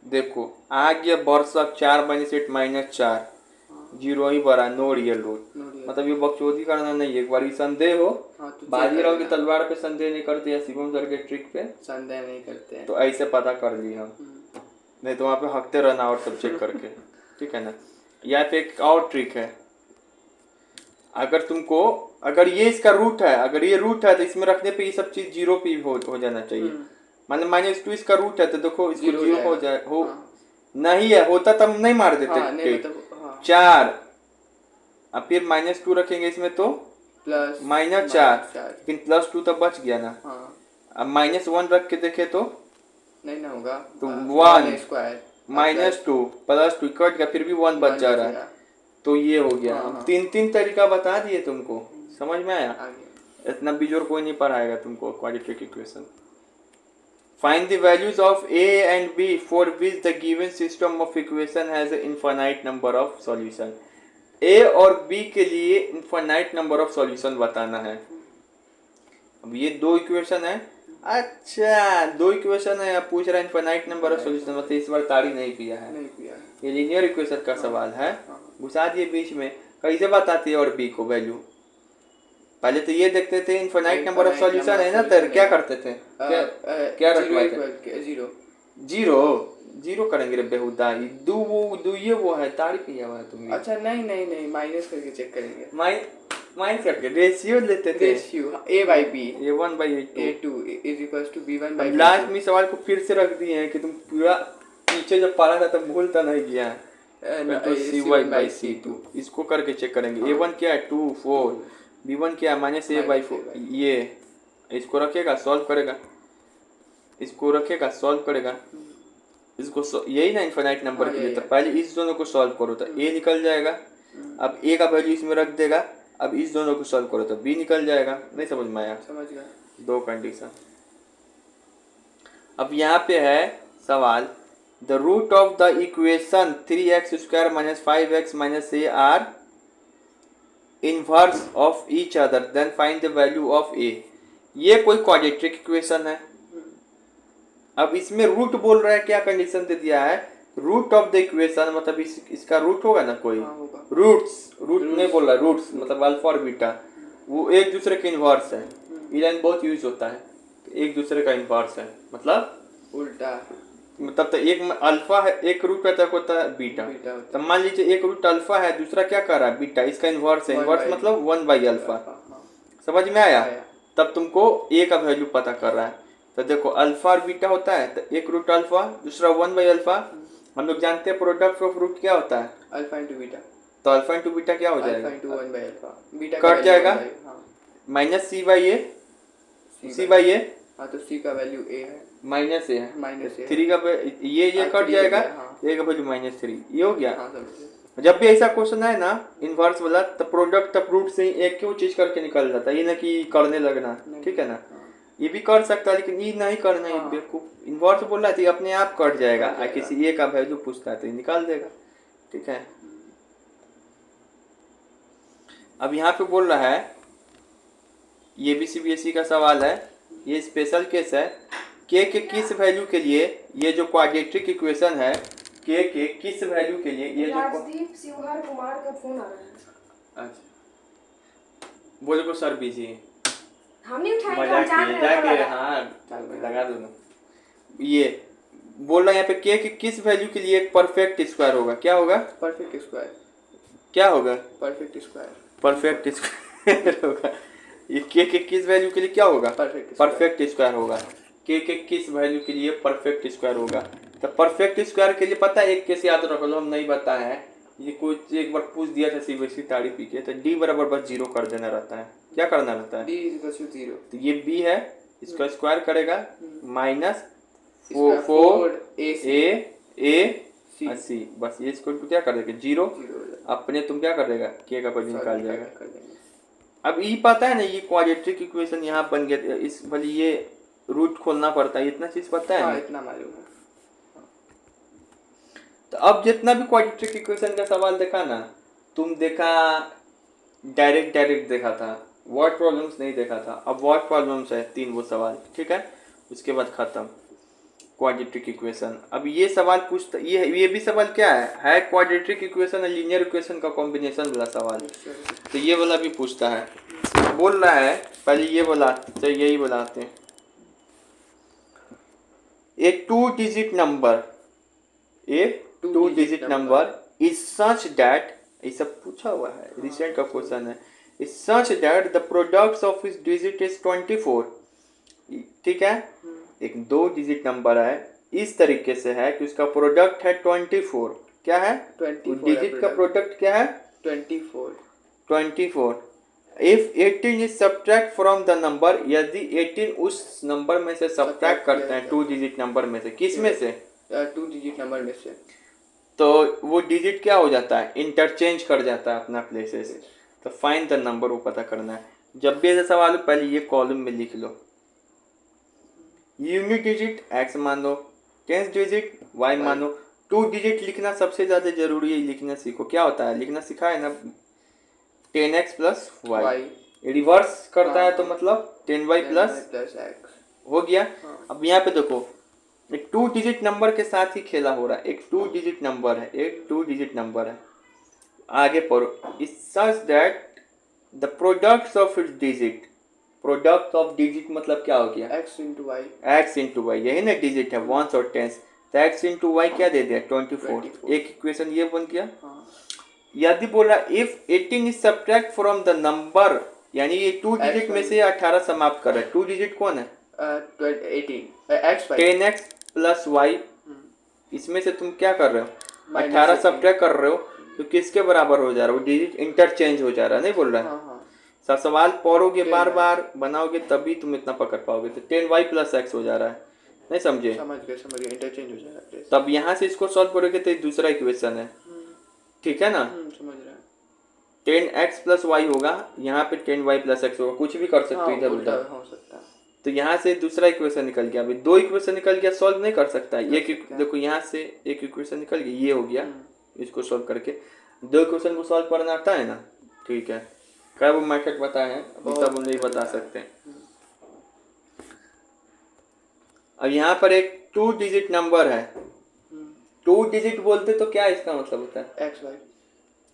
देखो आ गया बरसक 4 - 8 -4 0 ही बड़ा, नो रियल रूट। मतलब ये बकचोदी करना नहीं है, एक बार संदेह हो बाजी रहोगे तलवार पे संदेह नहीं करते या शिवम सर के ट्रिक पे संदेह नहीं करते हैं, तो ऐसे पता कर ली हम, नहीं तो वहाँ पे हकते रहना और सब चेक करके, ठीक है ना। या फिर एक और ट्रिक है, अगर तुमको अगर ये इसका रूट है, अगर ये रूट है तो इसमें रखने पे ये सब चीज 0 पे हो जाना चाहिए। मान -2 इसका रूट है तो देखो इसको 0 हो जाए, हो नहीं है होता तब नहीं मार देते 4, अब फिर -2 रखेंगे इसमें तो प्लस -4, लेकिन +2 तब बच गया ना। अब -1 रख के देखे तो नहीं ना होगा, तो 1 स्क्वायर -2 +2 कट गया, फिर भी 1 बच जा रहा है, तो ये हो गया। हम 3 तरीका बता दिए तुमको, समझ में आया? इतना बिजोर कोई नहीं पढ़ाएगा तुमको quadratic equation. Find the values of a and b for which the given system of equation has an infinite number of solution। a और b के लिए infinite number of solution बताना है। अब ये 2 इक्वेशन है, अच्छा 2 इक्वेशन है, अब पूछ रहा है इनफाइनाइट नंबर ऑफ सॉल्यूशन, मतलब इस बार ताड़ी नहीं किया है, ये लीनियर इक्वेशन का सवाल है, घुसा दिए बीच में। कैसे बताती है और बी को वैल्यू, पहले तो ये देखते थे इनफाइनाइट नंबर ऑफ सॉल्यूशन है ना, तो क्या करते थे, क्या रखवाते, 0 करेंगे रे बेहुदा, दो ये वो है ताड़ी किया हुआ है तुमने। अच्छा नहीं माइनस करके चेक करेंगे, माइनस करके रेशियो लेते थे, ratio a/b, a1/a2 = b1/b2। Last में सवाल को फिर से रख दिए हैं कि तुम पूरा पीछे जब पढ़ा था तब भूलता नहीं गया है, तो cy/c2 इसको करके चेक करेंगे। a1 क्या है 2 4, b1 क्या है -a/4, ये इसको रखेगा सॉल्व करेगा, इसको रखेगा सॉल्व करेगा, इसको यही ना इनफाइनाइट नंबर के लिए। तो पहले इस दोनों को सॉल्व करो तो a निकल जाएगा, अब a का वैल्यू इसमें रख देगा, अब इस दोनों को सॉल्व करो तो b निकल जाएगा। नहीं समझ में आया? समझ गया। 2 कंडीशन। अब यहाँ पे है सवाल, the root of the equation 3x² - 5x - a are inverse of each other then find the value of a। ये कोई क्वाड्रेटिक इक्वेशन है। अब इसमें रूट बोल रहा है, क्या कंडीशन दे दिया है, रूट ऑफ द इक्वेशन मतलब इसका रूट होगा ना कोई, रूट नहीं बोल रहा, रूट्स मतलब अल्फा और बीटा वो एक दूसरे के इनवर्स है। ये लाइन बहुत यूज होता है, एक दूसरे का इन्वर्स है, उल्टा मतलब तो एक में अल्फा है, एक रूट का तक होता है बीटा। बीटा होता तब मान लीजिए एक रूट अल्फा है, दूसरा क्या कर रहा है बीटा, इसका इन्वर्स है, One इन्वर्स by मतलब 1/अल्फा। हाँ समझ में आया? आया। तब तुमको ए का वैल्यू पता कर रहा है। तो देखो अल्फा और बीटा होता है, तो एक रूट अल्फा दूसरा 1/अल्फा। हम लोग जानते हैं प्रोडक्ट ऑफ रूट क्या होता है, अल्फा इंटू बीटा, तो अल्फा इंटू बीटा क्या हो अल्फा जाएगा, इंटू 1/अल्फा, बीटा कट का वैल्यू जाएगा। 1/, हाँ माइनस C/A, C C/A हाँ तो C का वैल्यू A है, माइनस ए है, माइनस ए 3 का ये हाँ, कट 3 जाएगा, हो गया, हाँ। ए का वैल्यू -3, ये हो गया। हाँ समझे। जब भी ऐसा क्वेश्चन है ना इन्वर्स वाला, तो प्रोडक्ट ऑफ रूट से ही एक क्यों चीज करके निकल जाता है, ये ना कि करने लगना, ठीक है ना। हाँ। ये भी कर सकता है लेकिन ये नहीं करना है, हाँ। बेवकूफ। इन्वर्स बोल रहा है तो अपने आप कट जाएगा, कट जाएगा। किसी ए का वैल्यू पूछता है तो ये निकाल देगा, ठीक है। अब यहाँ पे बोल रहा है, ये भी CBSE का सवाल है, ये स्पेशल केस है। के किस वैल्यू के लिए ये जो क्वाड्रेटिक इक्वेशन है, के किस वैल्यू के लिए ये जो राजदीप शिवहर कुमार का फोन आ रहा है। अच्छा बोले को सर बिजी है, हम नहीं उठाएंगे, हम मजाक जान किए रहे हैं जाके, वाला। हाँ लगा दो ना। ये बोल रहा है यहाँ पे के किस वैल्यू के लिए एक परफेक्ट स्क्वायर होगा, क्या होगा, परफेक्ट स्क्वायर, क्या होगा, परफेक्ट स्क्वायर, परफेक्ट स्क्वायर होगा। ये के किस वैल्यू के लिए क्या होगा, परफेक्ट स्क्वायर होगा। के किस वैल्यू के लिए परफेक्ट स्क्वायर होगा। तो परफेक्ट स्क्वायर के लिए पता है एक कैसे याद रख लो, हम नहीं बताए हैं, ये कुछ एक बार पूछ दिया था CBSE ताड़ी पी के, तो D बराबर बस 0 कर देना रहता है। क्या करना रहता है, D = 0, तो ये B है, इसका स्क्वायर करेगा माइनस इसका 4AC, बस ये इसको क्या कर देगा 0, अपने तुम क्या कर देगा के का वैल्यू निकाल जाएगा। अब ये पता है ना, ये क्वाड्रेटिक इक्वेशन यहाँ बन गया, इस भले ये रूट खोलना पड़ता है, इतना चीज पता है हाँ, ना? इतना मालूम है। तो अब जितना भी क्वाड्रेटिक इक्वेशन का सवाल देखा ना, तुम देखा डायरेक्ट देखा था, वर्ड प्रॉब्लम्स नहीं देखा था। अब वर्ड प्रॉब्लम्स है 3 वो सवाल, ठीक है, उसके बाद खत्म क्वाड्रेटिक इक्वेशन। अब ये सवाल पूछता, ये भी सवाल क्या है क्वाड्रेटिक इक्वेशन और लीनियर इक्वेशन का कॉम्बिनेशन वाला सवाल, तो ये वाला भी पूछता है। बोल रहा है पहले ये बोला, तो यही बोलाते हैं, A 2-digit number, A 2-digit number is such that, ये सब पूछा हुआ है, रिसेंट का क्वेश्चन है, is such that the products of its digit is 24, ठीक है। एक 2 डिजिट नंबर है, इस तरीके से है कि उसका प्रोडक्ट है 24, क्या है 24 डिजिट का प्रोडक्ट क्या है 24। If 18 is subtract from the number, यदि 18 उस नंबर में से सब्ट्रैक्ट करते हैं 2 डिजिट नंबर में से, किस में से 2 डिजिट नंबर में से, तो वो डिजिट क्या हो जाता है, इंटरचेंज कर जाता है अपना प्लेसेस। तो फाइंड द नंबर, वो पता करना है। जब भी ऐसा सवाल हो पहले ये कॉलम में लिख लो, यूनिट डिजिट x मान लो, टेंस डिजिट y मान लो। 2 डिजिट लिखना सबसे ज़्यादा जरूरी है, लिखना सीखो। क्या होता है लिखना सिखा है ना, 10x प्लस वाई, रिवर्स करता है तो मतलब 10y प्लस x हो गया। अब यहाँ पे देखो एक 2 डिजिट नंबर के साथ ही खेला हो रहा है, एक 2 डिजिट नंबर है, एक 2 डिजिट नंबर है। आगे पढ़ो, it's such that the products of its digit, product of digit मतलब क्या हो गया x into y, x into y, यही ना डिजिट है वंस और टेंस, तो x into y क्या दे दिया 24। एक इक्वेशन ये बन गया। यदि बोला if 18 is subtract from the number, यानी ये 2 डिजिट में से 18 समाप्त कर रहा है। 2 डिजिट कौन है 10x प्लस y, इसमें से तुम क्या कर रहे हो 18 सब्ट्रैक्ट कर रहे हो, तो किसके बराबर हो जा रहा है, वो डिजिट इंटरचेंज हो जा रहा है, नहीं बोल रहा है। सवाल पढ़ोगे बार बार बनाओगे तभी तुम इतना पकड़ पाओगे। तो 10y प्लस x हो जा रहा है, नहीं समझे, समझ गए इंटरचेंज हो जाएगा। तब यहाँ से इसको सॉल्व करोगे तो दूसरा इक्वेशन है, ठीक है ना, समझ रहा है। 10x प्लस y होगा, यहाँ पे 10y प्लस x होगा, कुछ भी कर सकते हो इधर उधर हो सकता है। तो यहाँ से दूसरा इक्वेशन निकल गया। अभी 2 इक्वेशन निकल गया, सॉल्व नहीं कर सकता। एक देखो यहाँ से एक इक्वेशन निकल गया, ये हो गया, इसको सॉल्व करके 2 इक्वेशन को सॉल्व करना आता है ना, ठीक है। क्या वो मेथड बताए हैं, अभी सब हम नहीं बता सकते। अब यहाँ पर एक 2 डिजिट नंबर है, 2 डिजिट बोलते तो क्या इसका मतलब होता है x y,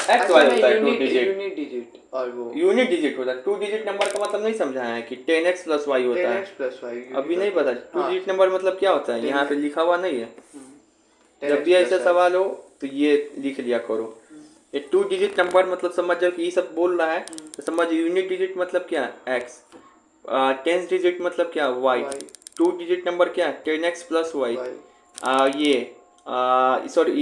एक्स वाई होता है 2 यूनिट डिजिट। यूनिट डिजिट और वो यूनिट डिजिट होता है। 2 डिजिट नंबर का मतलब नहीं समझाया है कि 10x प्लस वाई होता है। 10x प्लस वाई अभी नहीं पता 2 डिजिट नंबर मतलब क्या होता है, यहाँ पे लिखा हुआ नहीं है। जब भी ऐसा सवाल हो तो ये लिख लिया करो। ये 2 डिजिट नंबर मतलब समझ जाओ कि ये सब बोल रहा है तो समझ। यूनिट डिजिट मतलब क्या है एक्स, 10 डिजिट मतलब क्या वाई, 2 डिजिट नंबर क्या है 10x प्लस वाई। ये सॉरी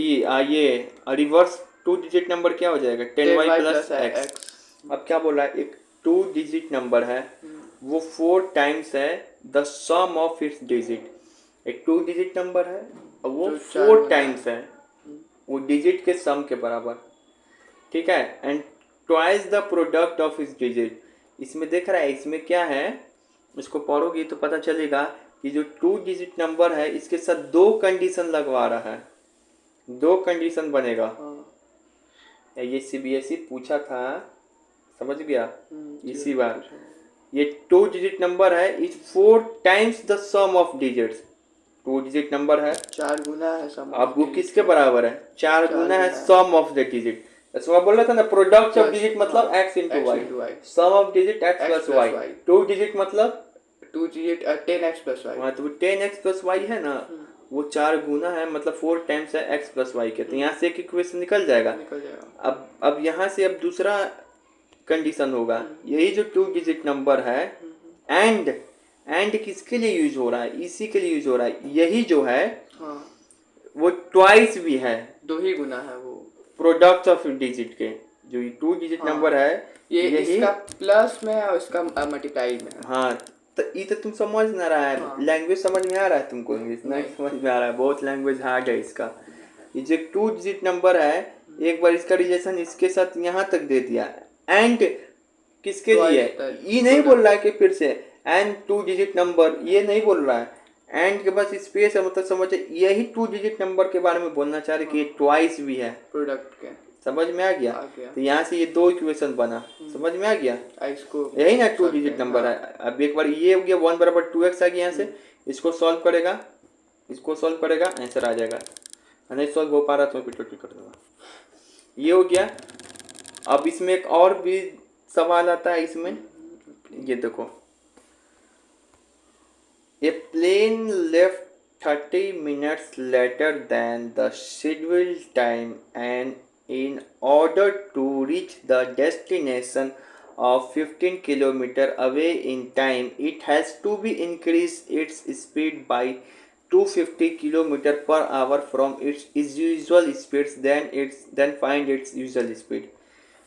ये रिवर्स 2 डिजिट नंबर क्या हो जाएगा 10y प्लस एक्स। अब क्या बोल रहा है, एक 2 डिजिट नंबर है वो 4 टाइम्स है the sum of its digit. एक 2 डिजिट नंबर है और वो 4 टाइम्स है वो डिजिट के सम के बराबर, ठीक है। And twice the product of इस डिजिट। इसमें देख रहा है इसमें क्या है, इसको पढ़ोगी तो पता चलेगा कि जो 2 डिजिट नंबर है इसके साथ 2 कंडीशन लगवा रहा है, 2 कंडीशन बनेगा। ये सीबीएसई पूछा था, समझ गया इसी बार। ये 2 डिजिट नंबर है is 4 times the sum of digits. 2 digit number है 4 गुना है सम। अब वो किसके बराबर है 4 गुना है सम ऑफ द डिजिट। इसमें बोल रहा था ना प्रोडक्ट ऑफ डिजिट मतलब x into y, sum of digit x plus y। 2 digit मतलब 2 डिजिट 10x प्लस y। हाँ तो 10x प्लस y है ना, वो 4 गुना है मतलब 4 टाइम्स है x प्लस y के। तो यहाँ से एक इक्वेशन निकल जाएगा। अब यहाँ से अब दूसरा कंडीशन होगा, यही जो 2 डिजिट नंबर है एंड किसके लिए यूज हो रहा है, इसी के लिए यूज हो रहा है। यही जो है वो ट्वाइस भी है, 2 ही गुना है वो प्रोडक्ट ऑफ डिजिट के। जो 2 डिजिट नंबर है ये इसका प्लस में है और इसका मल्टीप्लाई में है। हाँ तो ये तो तुम समझ ना रहा है। लैंग्वेज समझ में आ रहा है तुमको, इंग्लिश नहीं समझ में आ रहा है, बहुत लैंग्वेज हार्ड है इसका। ये जो 2 डिजिट नंबर है एक बार इसका रिलेशन इसके साथ यहाँ तक दे दिया एंड किसके लिए, ये नहीं बोल रहा है कि फिर से एंड 2 डिजिट नंबर, ये नहीं बोल रहा है। एंड के पास स्पेस है मतलब समझे यही 2 डिजिट नंबर के बारे में बोलना चाह रहे कि ये ट्वाइस भी है प्रोडक्ट के। समझ में आ गया? तो यहाँ से ये 2 इक्वेशन बना, समझ में आ गया? इसको यही ना 2 डिजिट नंबर है। अब एक बार ये हो गया 1 बराबर 2x आ गया, यहाँ से इसको सॉल्व करेगा, इसको सॉल्व करेगा, आंसर आ जाएगा। नहीं सॉल्व हो पा रहा तो पिटोटी कर दूंगा। ये हो गया। अब इसमें एक और भी सवाल आता है इसमें, ये देखो, ए plane left 30 minutes later than the scheduled time and in order to reach the destination of 15 km away in time it has to be increase its speed by 250 km per hour from its usual speeds, then find its usual speed।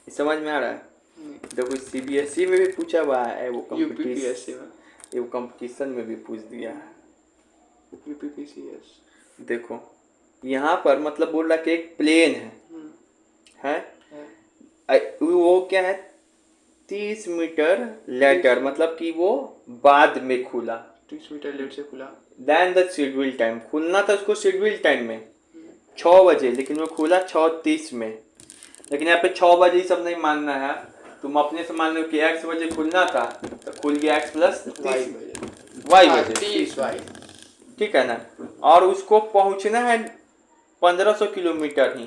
समझ में आ रहा है? देखो CBSE में भी पूछा हुआ है, वो कंपटीशन में भी पूछ दिया है। यूपीपीसीएस देखो यहाँ पर मतलब बोल रहा कि एक प्लेन है वो क्या है 30 मीटर लेटर, मतलब कि वो बाद में खुला, 30 मीटर लेट से खुला। देन द शेड्यूल टाइम, खुलना था उसको शेड्यूल टाइम में 6 बजे, लेकिन वो खुला 6:30 में। लेकिन यहाँ पे 6 बजे ही सब नहीं मानना है, तुम अपने से मान लो कि x बजे खुलना था तो खुल गया x प्लस y बजे 30y, ठीक है ना। और उसको पहुंचना है 1500 किलोमीटर ही।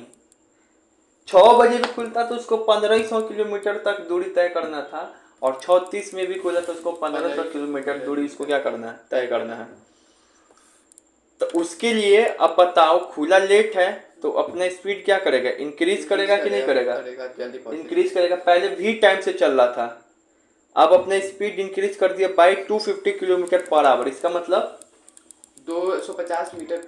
6 बजे भी खुलता तो उसको 1500 किलोमीटर तक दूरी तय करना था, और 6:30 में भी खुला तो उसको 1500 किलोमीटर दूरी उसको क्या करना है, तय करना है। तो उसके लिए अब बताओ खुला लेट है तो अपना स्पीड क्या करेगा, इंक्रीज करेगा कि नहीं करेगा? इंक्रीज करेगा। पहले भी टाइम से चल रहा था, अब अपना स्पीड इंक्रीज कर दिया बाई 250 किलोमीटर पर आवर। इसका मतलब 250 मीटर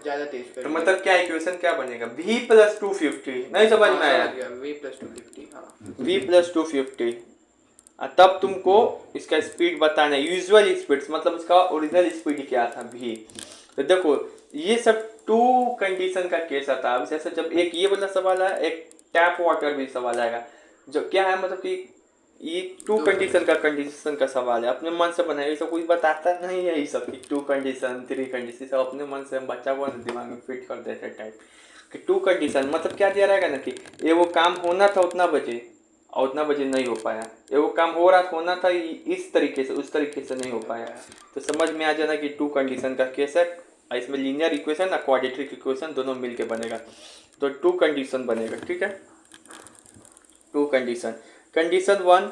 ज्यादा तेज कर। तो मतलब क्या इक्वेशन क्या बनेगा, v प्लस 250, नहीं समझ में आया? v प्लस 250, हाँ v प्लस 250। तब तुमको इसका स्पीड बताना है, यूजुअल स्पीड मतलब उसका ओरिजिनल स्पीड क्या था v। तो देखो ये सब 2 कंडीशन का केस आता है। जैसे जब एक ये वाला सवाल है, एक टैप वाटर भी सवाल आएगा, जो क्या है मतलब कि ये 2 कंडीशन का सवाल है। अपने मन से बनाए, ये सब कोई बताता नहीं है, ये सब 2 कंडीशन 3 कंडीशन सब अपने मन से बच्चा को दिमाग में फिट कर देते टाइप कि 2 कंडीशन मतलब क्या दिया रहेगा ना कि ये वो काम होना था उतना बजे और उतना बजे नहीं हो पाया, ये वो काम हो रहा होना था इस तरीके से उस तरीके से नहीं हो पाया। तो समझ में आ जाना कि 2 कंडीशन का केस है। इसमें लीनियर इक्वेशन और क्वाड्रेटिक इक्वेशन दोनों मिलके बनेगा, तो 2 कंडीशन बनेगा, ठीक है। To condition. कंडीशन 1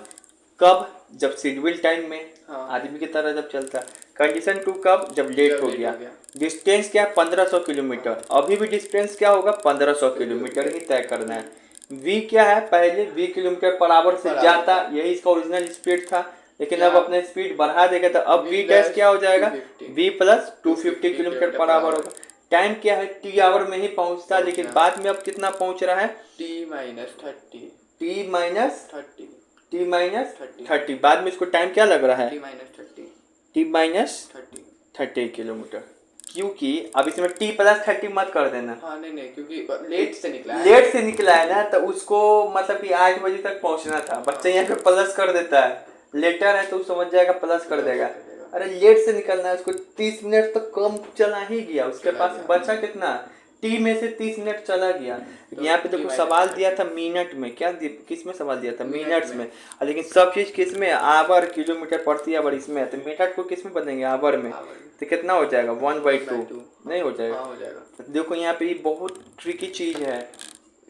कब, जब शेड्यूल टाइम में हाँ। आदमी की तरह जब चलता। कंडीशन 2 कब, जब लेट हो गया। डिस्टेंस क्या, 1500 किलोमीटर। अभी भी डिस्टेंस क्या होगा, 1500 किलोमीटर ही तय करना है। v क्या है, पहले v किलोमीटर पर आवर से जाता, यही इसका ओरिजिनल स्पीड था, लेकिन अब अपने स्पीड बढ़ा देगा तो अब v डैश क्या हो जाएगा, v plus 250 kilometre per hour होगा। टाइम क्या है, t आवर में ही पहुंचता, लेकिन बाद में अब कितना पहुंच रहा है, t minus 30, t minus 30, t minus 30। बाद में इसको टाइम क्या लग रहा है, t minus 30, t minus 30, 30 kilometre. क्योंकि अब इसमें t प्लस 30 मत कर देना। हाँ नहीं क्योंकि लेट से निकला है, लेट से निकला है ना, तो उसको मतलब कि 8 बजे तक पहुंचना था। बच्चा यहाँ पे प्लस कर देता है, लेटर है तो समझ जाएगा प्लस कर देगा। अरे लेट से निकलना है उसको, 30 मिनट तो कम चला ही गया, उसके पास बचा कितना, टी में से 30 मिनट चला गया। यहाँ पे देखो सवाल दिया था मिनट में, क्या किस में सवाल दिया था, मिनट्स में। लेकिन सब चीज किस में, आवर, किलोमीटर प्रति आवर इसमें है, तो मिनट को किस में बदलेंगे, आवर में। तो कितना हो जाएगा, 1/2 नहीं हो जाएगा। हो जाएगा। देखो यहाँ पे ये बहुत ट्रिकी चीज है।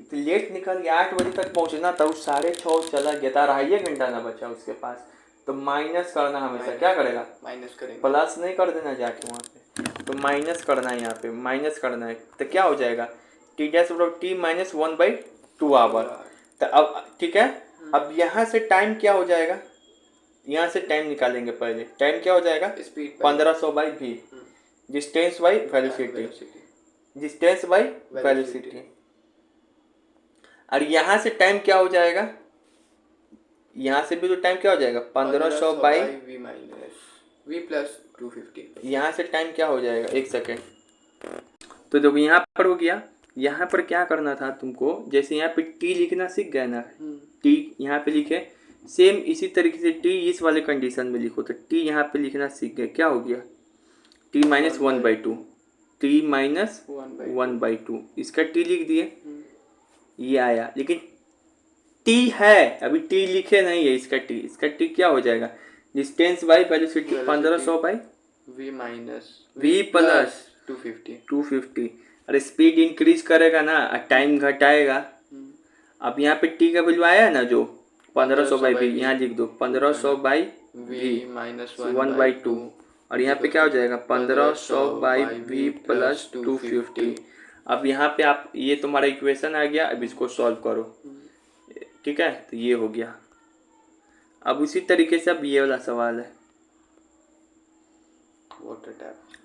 तो लेट निकल गया, 8 बजे तक पहुंचना था, उस 6:30 चला गया था, 2.5 घंटा ना बचा उसके पास। तो माइनस करना हमेशा, क्या करेगा, माइनस करेंगे, प्लस नहीं कर देना जाके वहाँ पे, तो माइनस करना है, यहाँ पे माइनस करना है। तो क्या हो जाएगा, टी डैश बराबर टी माइनस 1/2 आवर। तो अब ठीक है, अब यहाँ से टाइम क्या हो जाएगा, यहाँ से टाइम निकालेंगे पहले। टाइम क्या हो जाएगा, speed 1500/v, distance by velocity, distance by velocity. और यहाँ से टाइम क्या हो जाएगा, यहाँ से भी तो टाइम क्या हो जाएगा, 1500/v माइनस v प्लस 250। यहाँ से टाइम क्या हो जाएगा, 1 सेकेंड। तो देखो यहाँ पर हो गया। यहाँ पर क्या करना था तुमको, जैसे यहाँ पे t लिखना सीख गए ना, t यहाँ पे लिखे, सेम इसी तरीके से t इस वाले कंडीशन में लिखो। तो t यहाँ पे लिखना सीख गए, क्या हो गया, t माइनस 1/2, t माइनस 1/2, इसका t लिख दिए, ये आया। लेकिन t है, अभी t लिखे नहीं है, इसका t क्या हो जाएगा, distance by velocity 1500/v minus v plus 250। अरे स्पीड इंक्रीज करेगा ना, टाइम घटाएगा। अब यहाँ पे t का वैल्यू आया है ना, जो 1500/v, यहाँ लिख दो 1500/v माइनस 1/2, और यहाँ पे क्या हो जाएगा, 1500/v प्लस 250। अब यहाँ पे आप, ये तुम्हारा इक्वेशन आ गया, अब इसको सॉल्व करो, ठीक है। तो ये हो गया। अब उसी तरीके से अब ये वाला सवाल है,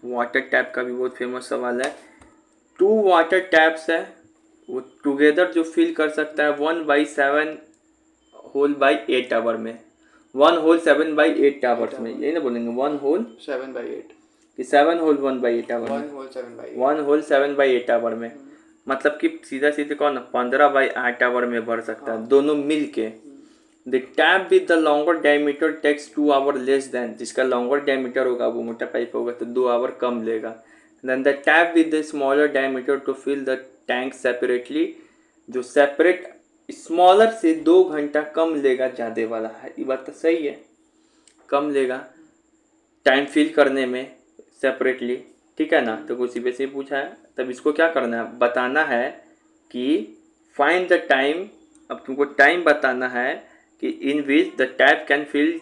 वाटर टैप का भी बहुत फेमस सवाल है। 2 वाटर टैप्स है, वो टुगेदर जो फिल कर सकता है 1/7 होल बाई 8 आवर में, 1 होल 7/8 आवर्स में, यही ना बोलेंगे, 1 होल 7/8 कि 7 होल 1/8 आवर में, 1 होल 7/8 आवर में। मतलब कि सीधा सीधे कौन, 15/8 आवर में भर सकता है, दोनों मिल के। The tap with the longer diameter takes 2 hour less than, जिसका लॉन्गर डायमीटर होगा वो मोटा पाइप होगा तो 2 आवर कम लेगा। Then the tap with the smaller diameter to fill the tank separately, जो सेपरेट स्मॉलर से 2 घंटा कम लेगा ज़्यादा वाला है। ये बात तो सही है, कम लेगा टाइम फिल करने में सेपरेटली, ठीक है ना। तो उसी पे से पूछा है, तब इसको क्या करना है, बताना है कि फाइंड द टाइम। अब तुमको टाइम बताना है कि in which the tap can fill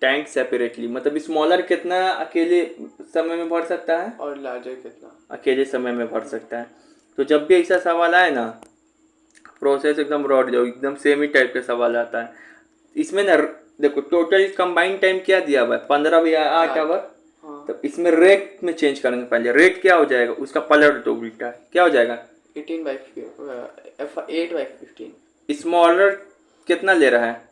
tank separately, मतलब स्मॉलर कितना अकेले समय में भर सकता है और लार्जर कितना अकेले समय में भर सकता है। तो जब भी ऐसा सवाल आए ना, प्रोसेस एकदम रॉड जाओ, एकदम सेम ही टाइप का सवाल आता है। इसमें ना देखो टोटल कंबाइंड टाइम क्या दिया हुआ है, 15/8 आवर। तो इसमें रेट में चेंज करेंगे, पहले रेट क्या हो जाएगा, उसका पलट दो उल्टा, क्या हो जाएगा 8/15। स्मॉलर कितना ले रहा है,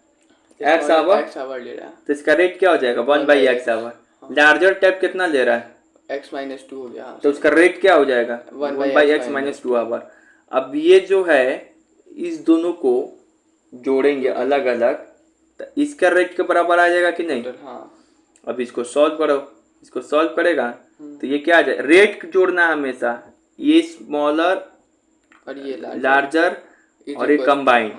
x आवर ले रहा है, तो इसका रेट क्या हो जाएगा 1/x आवर। लार्जर टैप कितना ले रहा है, x-2 हो गया, तो उसका रेट क्या हो जाएगा 1/x-2 आवर। अब ये जो है इस दोनों को जोड़ेंगे अलग अलग, तो इसका रेट के बराबर आ जाएगा कि नहीं। अब इसको सॉल्व करो, इसको सॉल्व करेगा तो ये क्या आ जाएगा, रेट जोड़ना हमेशा, ये स्मॉलर और ये लार्जर और ये combined,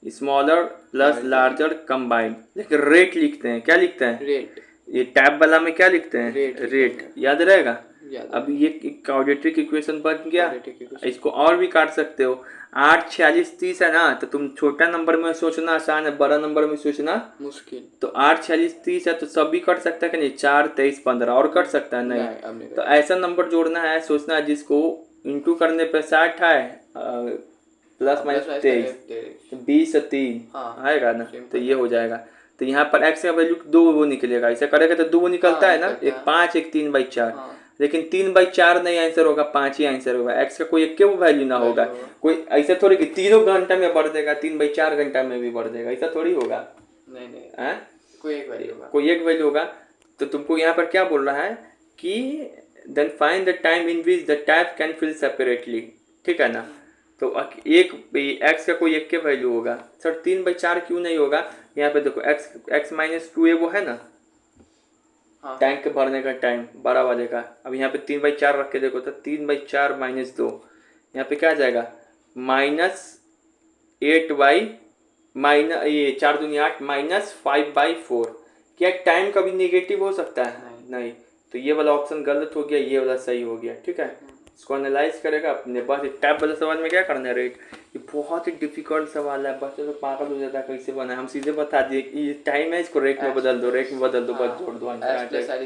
small r plus larger combined. लेकिन रेट लिखते हैं, क्या लिखते हैं, रेट। ये टैब वाला में क्या लिखते हैं, रेट याद रहेगा। याद अब ये क्वाड्रेटिक इक्वेशन बन गया। Quadratic equation। इसको और भी काट सकते हो। 8, 46, 30 है ना, तो तुम छोटा नंबर में सोचना आसान है, बड़ा नंबर में सोचना मुश्किल। तो 8, 46, 30 है तो सब भी कट सकता है कि नहीं, 4, 23, 15 और कट सकता है नहीं। अब नहीं तो ऐसा नंबर जोड़ना है, सोचना है जिसको इंटू करने पे 60 है, प्लस माइनस 23, तो 20 से 3 हाँ, आएगा ना, simple तो ये हो जाएगा। तो यहाँ पर x का वैल्यू 2 वो निकलेगा, ऐसा करेगा तो 2 वो निकलता है ना, निकलता एक है। 5 एक 3/4। हाँ। लेकिन 3/4 नहीं आंसर होगा, 5 ही आंसर होगा। x का कोई एक वो वैल्यू ना होगा। होगा। कोई ऐसा थोड़ी कि 3 घंटा में बढ़ देगा, 3/4 घंटा में भी बढ़ देगा, ऐसा थोड़ी होगा। नहीं हैं? कोई एक वैल्यू होगा। कोई एक वैल्यू होगा। तो तुमको यहाँ पर क्या बोल रहा है कि then find the time in which the tap can fill separately, ठीक है ना। तो एक x का कोई एक के वैल्यू होगा। सर 3/4 क्यों नहीं होगा, यहाँ पे देखो x-2 वो है ना, हाँ। टैंक के भरने का टाइम 12 बजे का। अब यहाँ पे 3/4 रख के देखो तो 3/4 - 2, यहाँ पे क्या आ जाएगा, -8 माइनस ये 4 दूनी 8 -5/4। क्या टाइम कभी नेगेटिव हो सकता है? नहीं। तो ये वाला ऑप्शन गलत हो गया, ये वाला सही हो गया, ठीक है। इसको एनालाइज करेगा अपने बस। टैप वाले सवाल में क्या करना है रेट, ये बहुत ही डिफिकल्ट सवाल है, बच्चे लोग पागल हो जाता है कैसे बना है। हम सीधे बता दिए कि ये टाइम है, इसको रेट में बदल दो, रेट में बदल दो, बस जोड़ दो आंसर आ जाएगा,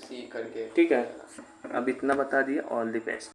C करके। ठीक है। अब इतना बता दिए, ऑल द बेस्ट।